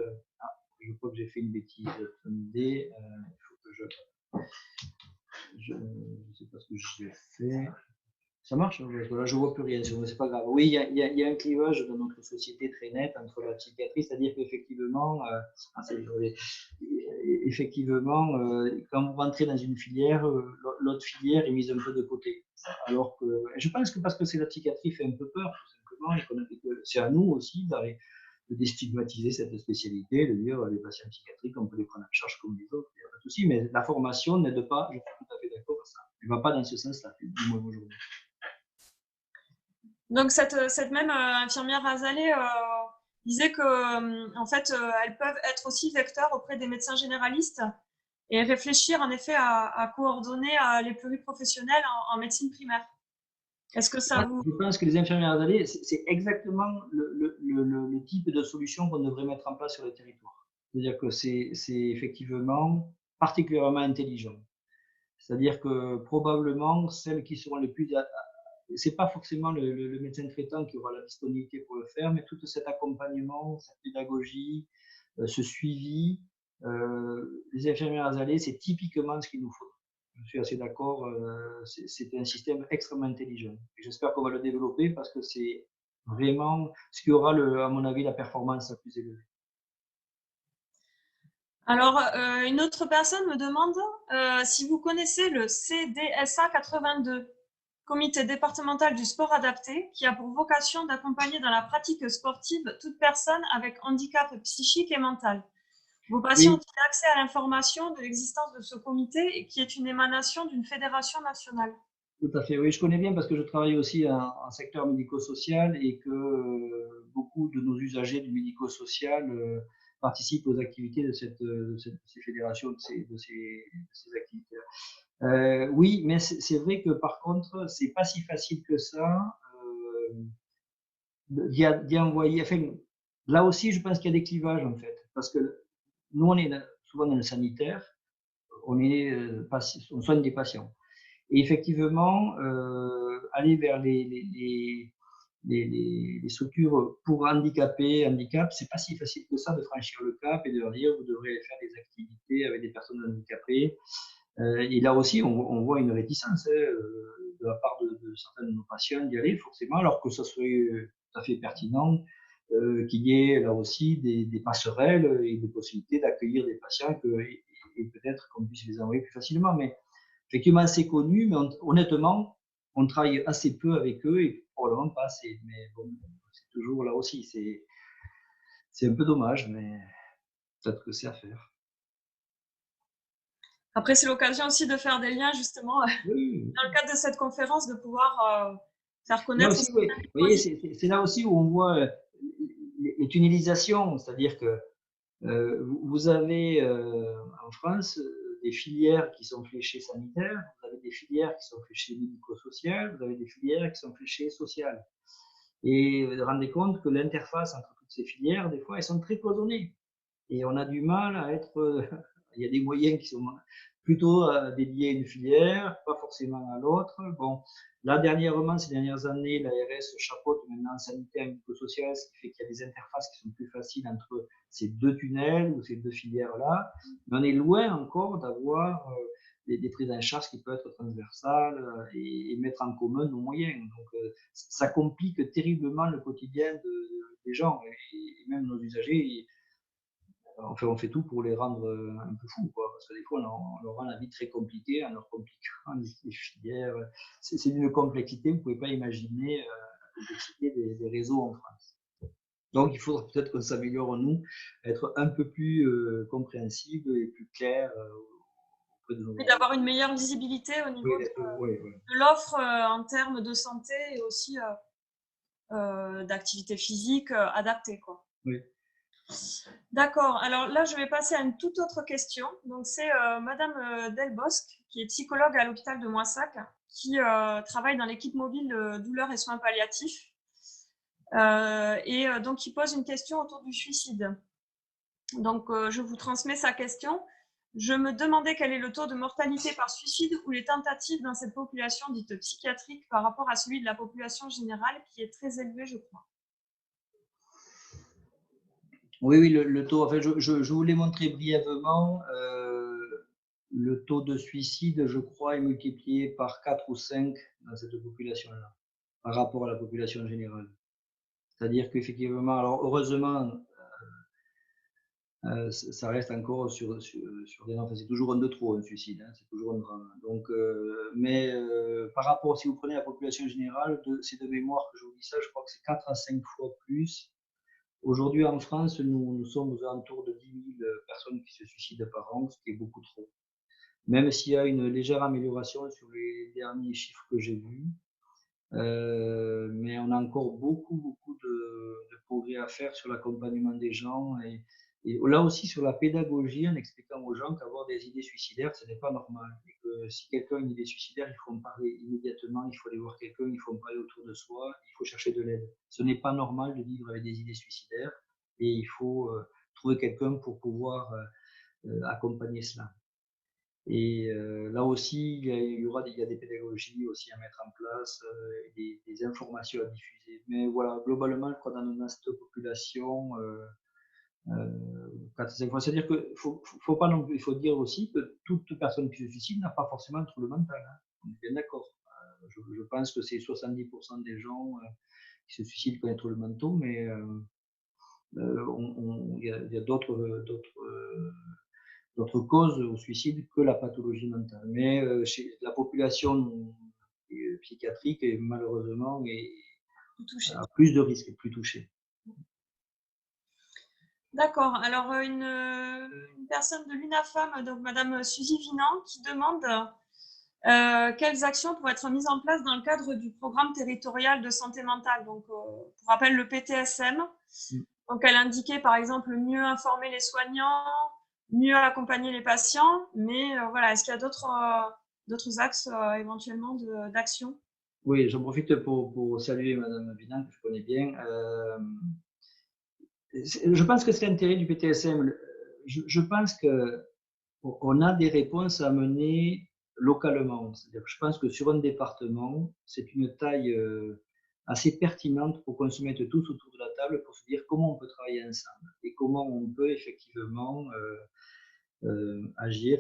Speaker 2: Je crois que j'ai fait une bêtise. Il faut que je ne sais pas ce que j'ai fait. Ça marche, parce que là je vois plus rien, c'est pas grave. Oui, il y a un clivage dans notre société très net entre la psychiatrie, c'est-à-dire qu'effectivement, effectivement, quand vous rentrez dans une filière, l'autre filière est mise un peu de côté. Alors que, je pense que parce que c'est la psychiatrie fait un peu peur, tout simplement, et c'est à nous aussi de déstigmatiser cette spécialité, de dire les patients psychiatriques, on peut les prendre en charge comme les autres, il n'y a pas de souci, mais la formation n'aide pas, je suis tout à fait d'accord avec ça. Elle ne va pas dans ce sens-là, du moins aujourd'hui.
Speaker 1: Donc cette même infirmière Azalée disait que en fait elles peuvent être aussi vecteurs auprès des médecins généralistes et réfléchir en effet à coordonner les pluriprofessionnels en médecine primaire. Est-ce que ça vous...
Speaker 2: Je pense que les infirmières Azalée, c'est exactement le type de solution qu'on devrait mettre en place sur le territoire. C'est-à-dire que c'est effectivement particulièrement intelligent. C'est-à-dire que probablement celles qui seront les plus c'est pas forcément le médecin traitant qui aura la disponibilité pour le faire, mais tout cet accompagnement, cette pédagogie, ce suivi, les infirmières Azalée, c'est typiquement ce qu'il nous faut. Je suis assez d'accord, c'est un système extrêmement intelligent. J'espère qu'on va le développer parce que c'est vraiment ce qui aura, à mon avis, la performance la plus élevée.
Speaker 1: Alors, une autre personne me demande si vous connaissez le CDSA 82. comité départemental du sport adapté, qui a pour vocation d'accompagner dans la pratique sportive toute personne avec handicap psychique et mental. Vos patients
Speaker 2: Oui,
Speaker 1: ont-ils accès à l'information de l'existence de ce comité et qui est une émanation d'une fédération nationale?
Speaker 2: tout à fait. Oui, je connais bien parce que je travaille aussi en secteur médico-social et que beaucoup de nos usagers du médico-social participent aux activités de ces fédérations, de ces activités. Oui, mais c'est vrai que par contre, c'est pas si facile que ça d'y envoyer. Enfin, là aussi, je pense qu'il y a des clivages en fait, parce que nous, on est souvent dans le sanitaire, on soigne des patients. Et effectivement, aller vers les structures pour handicapés, handicap, c'est pas si facile que ça de franchir le cap et de leur dire vous devrez faire des activités avec des personnes handicapées. Et là aussi, on voit une réticence de la part de certains de nos patients d'y aller forcément, alors que ça serait tout à fait pertinent qu'il y ait là aussi des passerelles et des possibilités d'accueillir des patients et peut-être qu'on puisse les envoyer plus facilement. Mais effectivement, c'est connu, mais honnêtement, on travaille assez peu avec eux et probablement pas assez. Mais bon, c'est toujours là aussi, c'est un peu dommage, mais peut-être que c'est à faire.
Speaker 1: Après, c'est l'occasion aussi de faire des liens, justement,
Speaker 2: Oui,
Speaker 1: dans le cadre de cette conférence, de pouvoir faire
Speaker 2: là
Speaker 1: connaître
Speaker 2: aussi,
Speaker 1: aussi
Speaker 2: oui.
Speaker 1: les
Speaker 2: Vous voyez,
Speaker 1: positifs.
Speaker 2: c'est là aussi où on voit les tunnelisations, c'est-à-dire que vous avez en France des filières qui sont fléchées sanitaires, vous avez des filières qui sont fléchées médico-sociales, vous avez des filières qui sont fléchées sociales. Et vous vous rendez compte que l'interface entre toutes ces filières, des fois, elles sont très cloisonnées. Et on a du mal à être. Il y a des moyens qui sont plutôt dédiés à une filière, pas forcément à l'autre. Bon, là, dernièrement, ces dernières années, l'ARS chapeaute maintenant sanitaire et médico-social, ce qui fait qu'il y a des interfaces qui sont plus faciles entre ces deux tunnels ou ces deux filières-là. Mais on est loin encore d'avoir des prises en charge qui peuvent être transversales et mettre en commun nos moyens. Donc, ça complique terriblement le quotidien des gens et même nos usagers. On fait tout pour les rendre un peu fous, quoi, parce que des fois, on leur rend la vie très compliquée en leur compliquant les filières. C'est d'une complexité, vous ne pouvez pas imaginer la complexité des réseaux en France. Donc, il faudra peut-être qu'on s'améliore, nous, être un peu plus compréhensible et plus clair auprès de nos
Speaker 1: Et
Speaker 2: usagers.
Speaker 1: d'avoir une meilleure visibilité au
Speaker 2: Oui,
Speaker 1: niveau
Speaker 2: oui, oui.
Speaker 1: de l'offre en termes de santé et aussi d'activité physique adaptée, quoi.
Speaker 2: Oui.
Speaker 1: D'accord. Alors là, je vais passer à une toute autre question. Donc, c'est Madame Delbosque, qui est psychologue à l'hôpital de Moissac, qui travaille dans l'équipe mobile douleurs et soins palliatifs, et donc qui pose une question autour du suicide. Donc, je vous transmets sa question. Je me demandais quel est le taux de mortalité par suicide ou les tentatives dans cette population dite psychiatrique par rapport à celui de la population générale, qui est très élevé, je crois.
Speaker 2: Oui, oui, le taux, enfin, je vous l'ai montré brièvement. Le taux de suicide, je crois, est multiplié par 4 ou 5 dans cette population-là, par rapport à la population générale. C'est-à-dire qu'effectivement, alors heureusement, ça reste encore sur des enfants. C'est toujours un de trop, un suicide, hein, c'est toujours un drame. Donc, mais par rapport, si vous prenez la population générale, c'est de mémoire que je vous dis ça, je crois que c'est 4 à 5 fois plus. Aujourd'hui, en France, nous sommes aux alentours de 10 000 personnes qui se suicident par an, ce qui est beaucoup trop. Même s'il y a une légère amélioration sur les derniers chiffres que j'ai vus, mais on a encore beaucoup de progrès à faire sur l'accompagnement des gens et là aussi sur la pédagogie en expliquant aux gens qu'avoir des idées suicidaires, ce n'est pas normal. Et que si quelqu'un a une idée suicidaire, il faut en parler immédiatement, il faut aller voir quelqu'un, il faut en parler autour de soi, il faut chercher de l'aide. Ce n'est pas normal de vivre avec des idées suicidaires et il faut trouver quelqu'un pour pouvoir accompagner cela. Et là aussi, il y a des pédagogies aussi à mettre en place, des informations à diffuser. Mais voilà, globalement, je crois dans cette population, 4-5 fois. C'est-à-dire qu'il faut pas non plus, il faut dire aussi que toute personne qui se suicide n'a pas forcément un trouble mental. Hein. On est bien d'accord. Je pense que c'est 70% des gens qui se suicident qui ont des troubles mentaux, mais il y a d'autres causes au suicide que la pathologie mentale. Mais chez la population psychiatrique est malheureusement
Speaker 1: touché.
Speaker 2: a plus de risques, est plus touché.
Speaker 1: D'accord. Alors, une personne de l'UNAFAM, donc Madame Suzy Vinan, qui demande quelles actions pourraient être mises en place dans le cadre du programme territorial de santé mentale. Donc, pour rappel, le PTSM. Donc, elle indiquait par exemple mieux informer les soignants, mieux accompagner les patients. Mais voilà, est-ce qu'il y a d'autres axes éventuellement d'action?
Speaker 2: Oui, j'en profite pour saluer Madame Vinan, que je connais bien. Je pense que c'est l'intérêt du PTSM. Je pense qu'on a des réponses à mener localement. C'est-à-dire que je pense que sur un département, c'est une taille assez pertinente pour qu'on se mette tous autour de la table pour se dire comment on peut travailler ensemble et comment on peut effectivement agir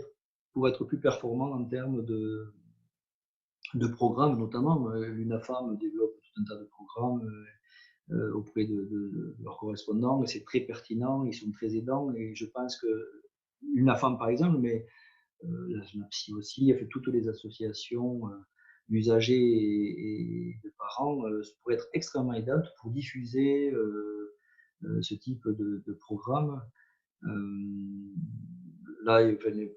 Speaker 2: pour être plus performant en termes de programmes, notamment. L'UNAFAM développe tout un tas de programmes auprès de leurs correspondants, et c'est très pertinent, ils sont très aidants, et je pense que l'UNAFAM par exemple, mais la SNAPSI aussi, fait toutes les associations d'usagers et de parents pourraient être extrêmement aidantes pour diffuser ce type de programme. Là,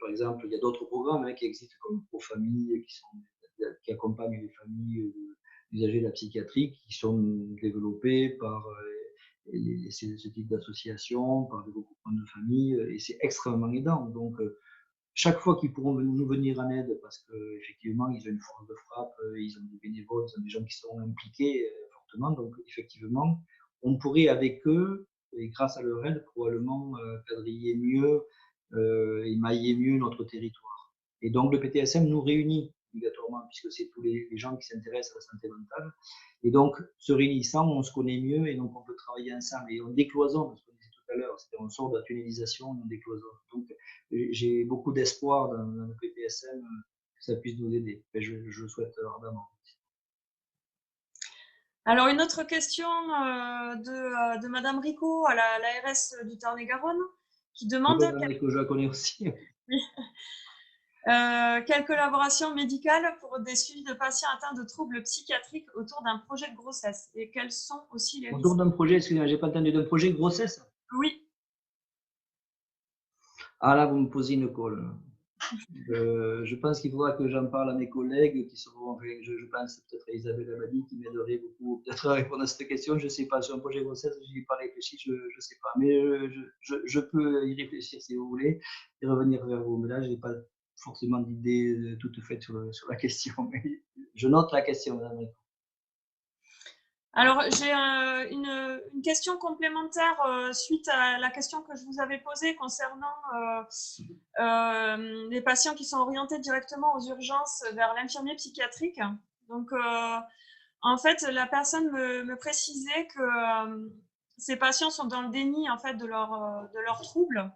Speaker 2: par exemple, il y a d'autres programmes qui existent comme ProFamille, qui accompagnent les familles d'usagers de la psychiatrie, qui sont développés par ce type d'association, par des groupements de familles, et c'est extrêmement aidant. Donc, chaque fois qu'ils pourront nous venir en aide, parce qu'effectivement, ils ont une force de frappe, ils ont des bénévoles, ils ont des gens qui sont impliqués fortement, donc effectivement, on pourrait avec eux, et grâce à leur aide, probablement quadriller mieux et mailler mieux notre territoire. Et donc le PTSM nous réunit obligatoirement, puisque c'est tous les gens qui s'intéressent à la santé mentale. Et donc, se réunissant, on se connaît mieux et donc on peut travailler ensemble. Et on décloisonne, ce qu'on disait tout à l'heure, c'est-à-dire on sort de la tunnelisation, on décloisonne. Donc, j'ai beaucoup d'espoir dans le PTSM que ça puisse nous aider. Et je le souhaite ardemment.
Speaker 1: Alors, une autre question de Madame Rico à l'ARS du Tarn-et-Garonne qui demande
Speaker 2: Que je la connais aussi.
Speaker 1: quelle collaboration médicale pour des suivis de patients atteints de troubles psychiatriques autour d'un projet de grossesse et quels sont aussi les risques?
Speaker 2: Autour d'un projet, excusez-moi, j'ai pas entendu, d'un projet de grossesse?
Speaker 1: Oui.
Speaker 2: Ah là, vous me posez une colle. Je pense qu'il faudra que j'en parle à mes collègues qui seront, je pense peut-être à Isabelle Abadi qui m'aiderait beaucoup peut-être à répondre à cette question. Je ne sais pas, sur un projet de grossesse, je n'y ai pas réfléchi, je ne sais pas. Mais je peux y réfléchir si vous voulez et revenir vers vous. Mais là, je n'ai pas forcément d'idée toute faite sur la question. Mais je note la question, madame.
Speaker 1: Alors, j'ai une question complémentaire suite à la question que je vous avais posée concernant les patients qui sont orientés directement aux urgences vers l'infirmier psychiatrique. Donc, en fait, la personne me précisait que ces patients sont dans le déni en fait, de leurs troubles,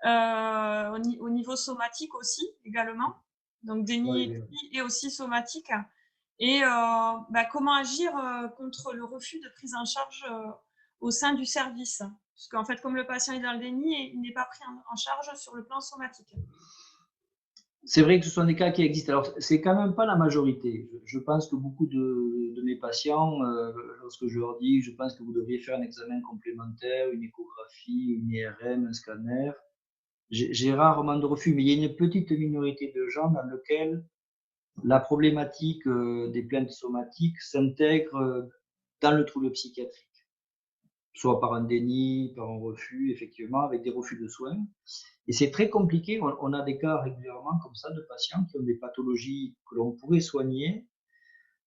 Speaker 1: au niveau somatique aussi, également. Donc, déni et aussi somatique. Et comment agir contre le refus de prise en charge au sein du service. Parce qu'en fait, comme le patient est dans le déni, il n'est pas pris en charge sur le plan somatique.
Speaker 2: C'est vrai que ce sont des cas qui existent. Alors, c'est quand même pas la majorité. Je pense que beaucoup de mes patients, lorsque je leur dis, je pense que vous devriez faire un examen complémentaire, une échographie, une IRM, un scanner, j'ai rarement de refus. Mais il y a une petite minorité de gens dans lesquels la problématique des plaintes somatiques s'intègre dans le trouble psychiatrique, soit par un déni, par un refus, effectivement, avec des refus de soins. Et c'est très compliqué. On a des cas régulièrement comme ça de patients qui ont des pathologies que l'on pourrait soigner,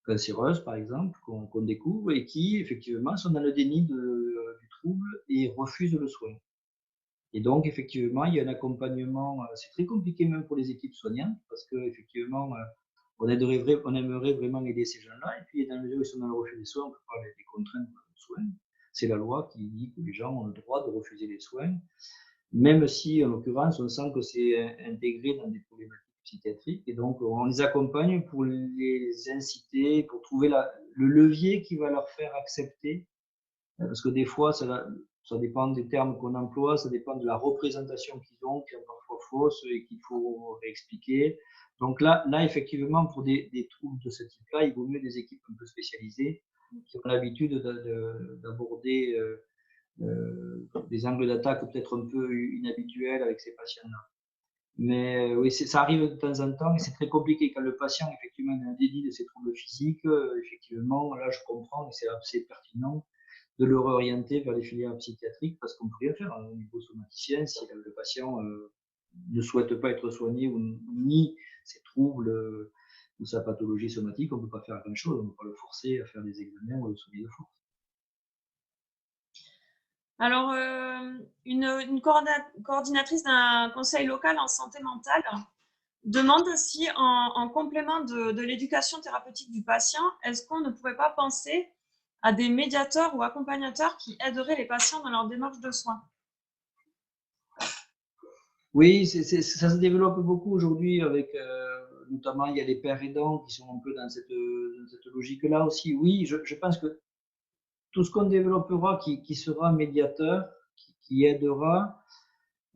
Speaker 2: cancéreuses par exemple, qu'on découvre, et qui effectivement sont dans le déni du trouble et refusent le soin. Et donc effectivement, il y a un accompagnement, c'est très compliqué même pour les équipes soignantes, parce qu'effectivement, on aimerait vraiment aider ces gens-là, et puis dans la mesure où ils sont dans le refus des soins, on peut pas les contraindre aux soins. C'est la loi qui dit que les gens ont le droit de refuser les soins, même si, en l'occurrence, on sent que c'est intégré dans des problématiques psychiatriques. Et donc, on les accompagne pour les inciter, pour trouver le levier qui va leur faire accepter. Parce que des fois, ça dépend des termes qu'on emploie, ça dépend de la représentation qu'ils ont, qui est parfois fausse et qu'il faut réexpliquer. Donc là, effectivement, pour des troubles de ce type-là, il vaut mieux des équipes un peu spécialisées qui ont l'habitude d'aborder des angles d'attaque peut-être un peu inhabituels avec ces patients-là. Mais oui, ça arrive de temps en temps et c'est très compliqué quand le patient effectivement a un déni de ses troubles physiques. Effectivement, là, je comprends et c'est assez pertinent de le réorienter vers les filières psychiatriques parce qu'on ne peut rien faire au niveau somaticien si le patient ne souhaite pas être soigné ou nie ses troubles ou sa pathologie somatique. On ne peut pas faire grand-chose, on ne peut pas le forcer à faire des examens ou le soigner de force.
Speaker 1: Alors, une coordinatrice d'un conseil local en santé mentale demande si, en complément de l'éducation thérapeutique du patient, est-ce qu'on ne pourrait pas penser à des médiateurs ou accompagnateurs qui aideraient les patients dans leur démarche de soins?
Speaker 2: Oui, ça se développe beaucoup aujourd'hui avec, notamment, il y a les pères aidants qui sont un peu dans cette logique-là aussi. Oui, je pense que tout ce qu'on développera qui sera médiateur, qui aidera,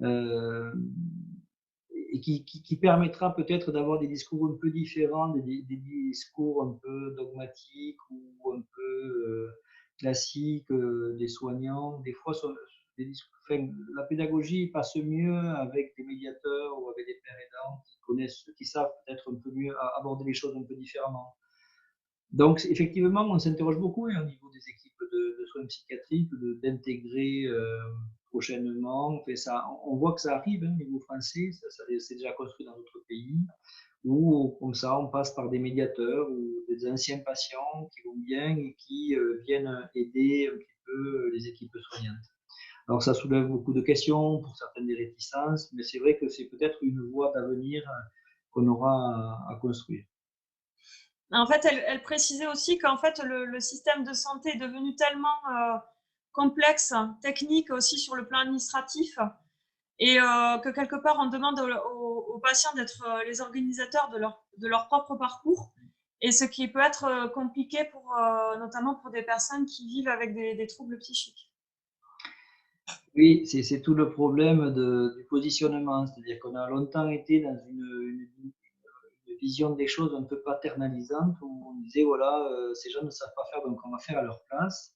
Speaker 2: et qui permettra peut-être d'avoir des discours un peu différents, des discours un peu dogmatiques ou un peu classiques des soignants. Des fois, des discours, enfin, la pédagogie passe mieux avec des médiateurs ou avec des pères aidants qui connaissent, qui savent peut-être un peu mieux aborder les choses un peu différemment. Donc, effectivement, on s'interroge beaucoup au niveau des équipes de soins psychiatriques d'intégrer prochainement. Enfin, ça, on voit que ça arrive au niveau français, c'est déjà construit dans d'autres pays, où comme ça, on passe par des médiateurs ou des anciens patients qui vont bien et qui viennent aider un petit peu les équipes soignantes. Alors, ça soulève beaucoup de questions, pour certaines des réticences, mais c'est vrai que c'est peut-être une voie d'avenir qu'on aura à construire.
Speaker 1: En fait, elle précisait aussi qu'en fait, le système de santé est devenu tellement complexe, technique aussi sur le plan administratif, et que quelque part, on demande aux patients d'être les organisateurs de leur propre parcours, et ce qui peut être compliqué notamment pour des personnes qui vivent avec des troubles psychiques.
Speaker 2: Oui, c'est tout le problème du positionnement, c'est-à-dire qu'on a longtemps été dans une vision des choses un peu paternalisante où on disait voilà, ces gens ne savent pas faire donc on va faire à leur place.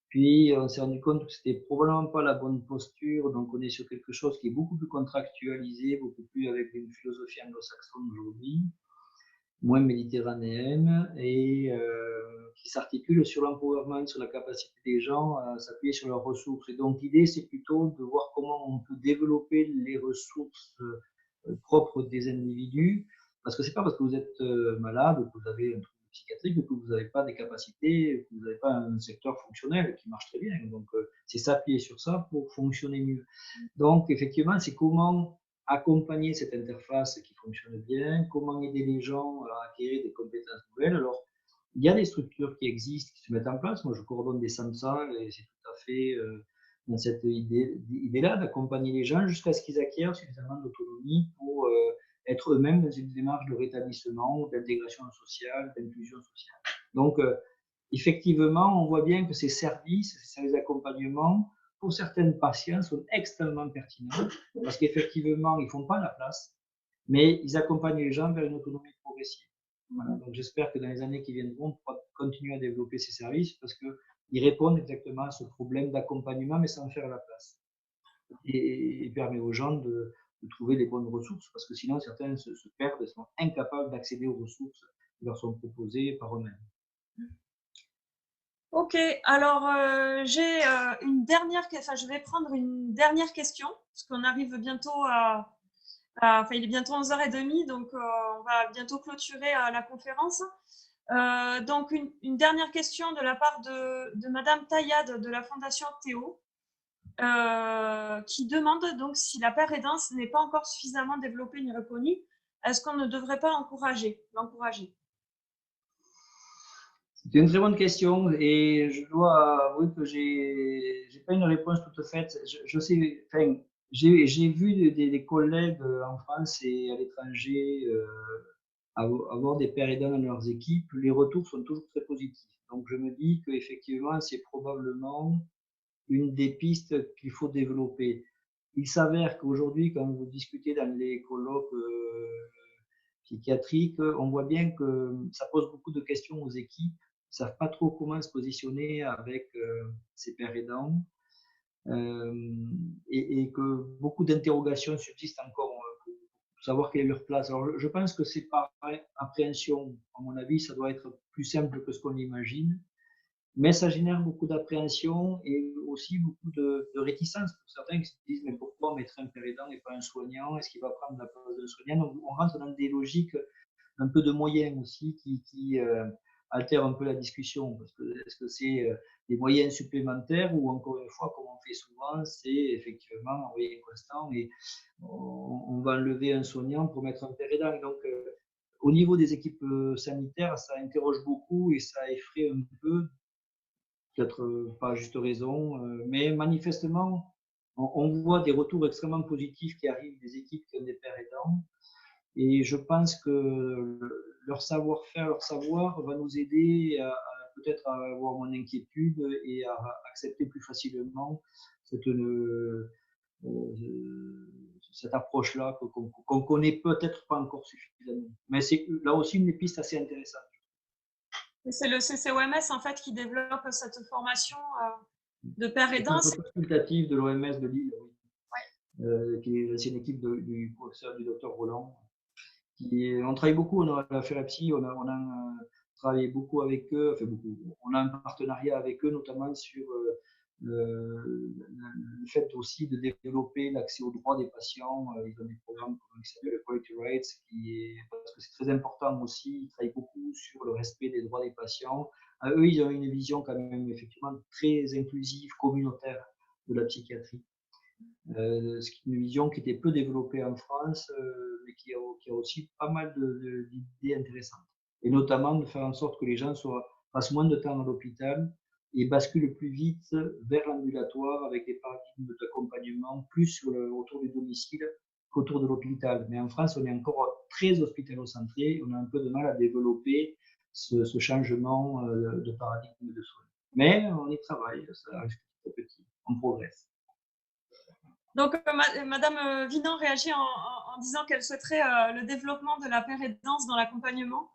Speaker 2: Puis on s'est rendu compte que c'était probablement pas la bonne posture, donc on est sur quelque chose qui est beaucoup plus contractualisé, beaucoup plus avec une philosophie anglo-saxonne aujourd'hui, moins méditerranéenne et qui s'articule sur l'empowerment, sur la capacité des gens à s'appuyer sur leurs ressources. Et donc l'idée, c'est plutôt de voir comment on peut développer les ressources propres des individus, parce que c'est pas parce que vous êtes malade ou que vous avez un trouble psychiatrique que vous n'avez pas des capacités, que vous n'avez pas un secteur fonctionnel qui marche très bien. Donc c'est s'appuyer sur ça pour fonctionner mieux. Donc effectivement, c'est comment accompagner cette interface qui fonctionne bien, comment aider les gens à acquérir des compétences nouvelles. Alors, il y a des structures qui existent, qui se mettent en place. Moi, je coordonne des SAMSA et c'est tout à fait dans cette idée-là d'accompagner les gens jusqu'à ce qu'ils acquièrent suffisamment d'autonomie pour être eux-mêmes dans une démarche de rétablissement, d'intégration sociale, d'inclusion sociale. Donc, effectivement, on voit bien que ces services d'accompagnement, pour certaines patients, sont extrêmement pertinents parce qu'effectivement, ils ne font pas la place, mais ils accompagnent les gens vers une autonomie progressive. Voilà, donc j'espère que dans les années qui viendront, on pourra continuer à développer ces services parce qu'ils répondent exactement à ce problème d'accompagnement, mais sans faire la place. Et permet aux gens de trouver les bonnes ressources parce que sinon, certains se perdent et sont incapables d'accéder aux ressources qui leur sont proposées par eux-mêmes.
Speaker 1: Ok, alors j'ai une dernière question. Enfin, je vais prendre une dernière question, parce qu'on arrive bientôt enfin, il est bientôt 11h30, donc on va bientôt clôturer la conférence. Donc, une dernière question de la part de Madame Taillade de la Fondation Théo, qui demande donc si la pérédance n'est pas encore suffisamment développée ni reconnue, est-ce qu'on ne devrait pas l'encourager?
Speaker 2: C'est une très bonne question et je dois avouer que j'ai pas une réponse toute faite. Je sais, enfin, j'ai vu des collègues en France et à l'étranger avoir des pères aidants dans leurs équipes. Les retours sont toujours très positifs. Donc je me dis qu'effectivement, c'est probablement une des pistes qu'il faut développer. Il s'avère qu'aujourd'hui, quand vous discutez dans les colloques psychiatrique, on voit bien que ça pose beaucoup de questions aux équipes. Ils ne savent pas trop comment se positionner avec ces pères aidants. Et que beaucoup d'interrogations subsistent encore pour savoir quelle est leur place. Alors, je pense que c'est par appréhension. À mon avis, ça doit être plus simple que ce qu'on imagine, mais ça génère beaucoup d'appréhension et aussi beaucoup de réticence pour certains qui se disent mais pourquoi mettre un père aidant et pas un soignant? Est-ce qu'il va prendre la place d'un soignant? Donc, on rentre dans des logiques un peu de moyens aussi qui altèrent un peu la discussion. Parce que est-ce que c'est des moyens supplémentaires ou encore une fois, comme on fait souvent, c'est effectivement un moyen constant et on va enlever un soignant pour mettre un père aidant. Donc, au niveau des équipes sanitaires, ça interroge beaucoup et ça effraie un peu, peut-être pas à juste raison, mais manifestement, on voit des retours extrêmement positifs qui arrivent des équipes qui ont des pères aidants. Et je pense que leur savoir-faire, leur savoir va nous aider à peut-être à avoir moins d'inquiétude et à accepter plus facilement cette approche-là qu'on connaît peut-être pas encore suffisamment. Mais c'est là aussi une piste assez intéressante.
Speaker 1: C'est le CCOMS en fait qui développe cette formation de père aidant.
Speaker 2: C'est consultatif de l'OMS de Lille, oui. Ouais. Qui est l'ancienne équipe du professeur du docteur Roland. On travaille beaucoup à la FEREPSI, on a travaillé beaucoup avec eux, enfin beaucoup. On a un partenariat avec eux, notamment sur le fait aussi de développer l'accès aux droits des patients. Ils ont des programmes qui s'appellent le Quality Rights, parce que c'est très important aussi. Ils travaillent beaucoup sur le respect des droits des patients. Eux, ils ont une vision quand même effectivement très inclusive, communautaire de la psychiatrie. C'est une vision qui était peu développée en France, mais qui a aussi pas mal d'idées intéressantes. Et notamment de faire en sorte que les gens passent moins de temps dans l'hôpital et basculent plus vite vers l'ambulatoire avec des paradigmes d'accompagnement plus autour du domicile qu'autour de l'hôpital. Mais en France, on est encore très hospitalo-centré, on a un peu de mal à développer ce changement de paradigme de soins. Mais on y travaille, ça arrive petit à petit, on progresse.
Speaker 1: Donc, Madame Vinan réagit en disant qu'elle souhaiterait le développement de la père-aidance dans l'accompagnement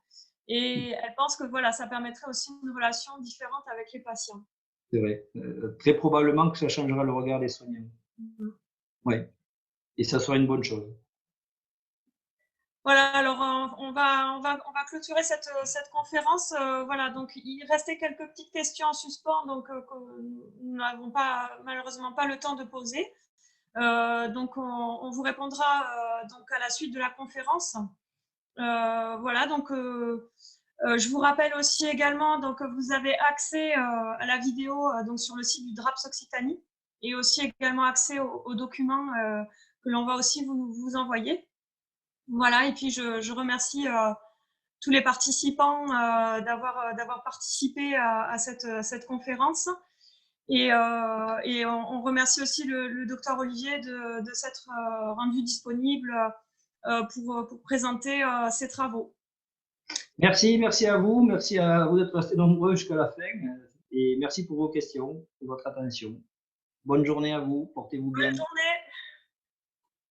Speaker 1: et elle pense que voilà, ça permettrait aussi une relation différente avec les patients.
Speaker 2: C'est vrai. Très probablement que ça changera le regard des soignants. Oui. Et ça sera une bonne chose.
Speaker 1: Voilà, alors on va clôturer cette conférence. Voilà, donc il restait quelques petites questions en suspens, donc que nous n'avons malheureusement pas le temps de poser. Donc on vous répondra donc à la suite de la conférence. Voilà, donc je vous rappelle aussi également donc que vous avez accès à la vidéo donc sur le site du DRAPS Occitanie et aussi également accès aux documents que l'on va aussi vous envoyer. Voilà, et puis je remercie tous les participants d'avoir participé à cette conférence. Et on remercie aussi le docteur Olivier de s'être rendu disponible pour présenter ses travaux.
Speaker 2: Merci à vous d'être restés nombreux jusqu'à la fin et merci pour vos questions, pour votre attention. Bonne journée à vous, portez-vous bien.
Speaker 1: Bonne journée.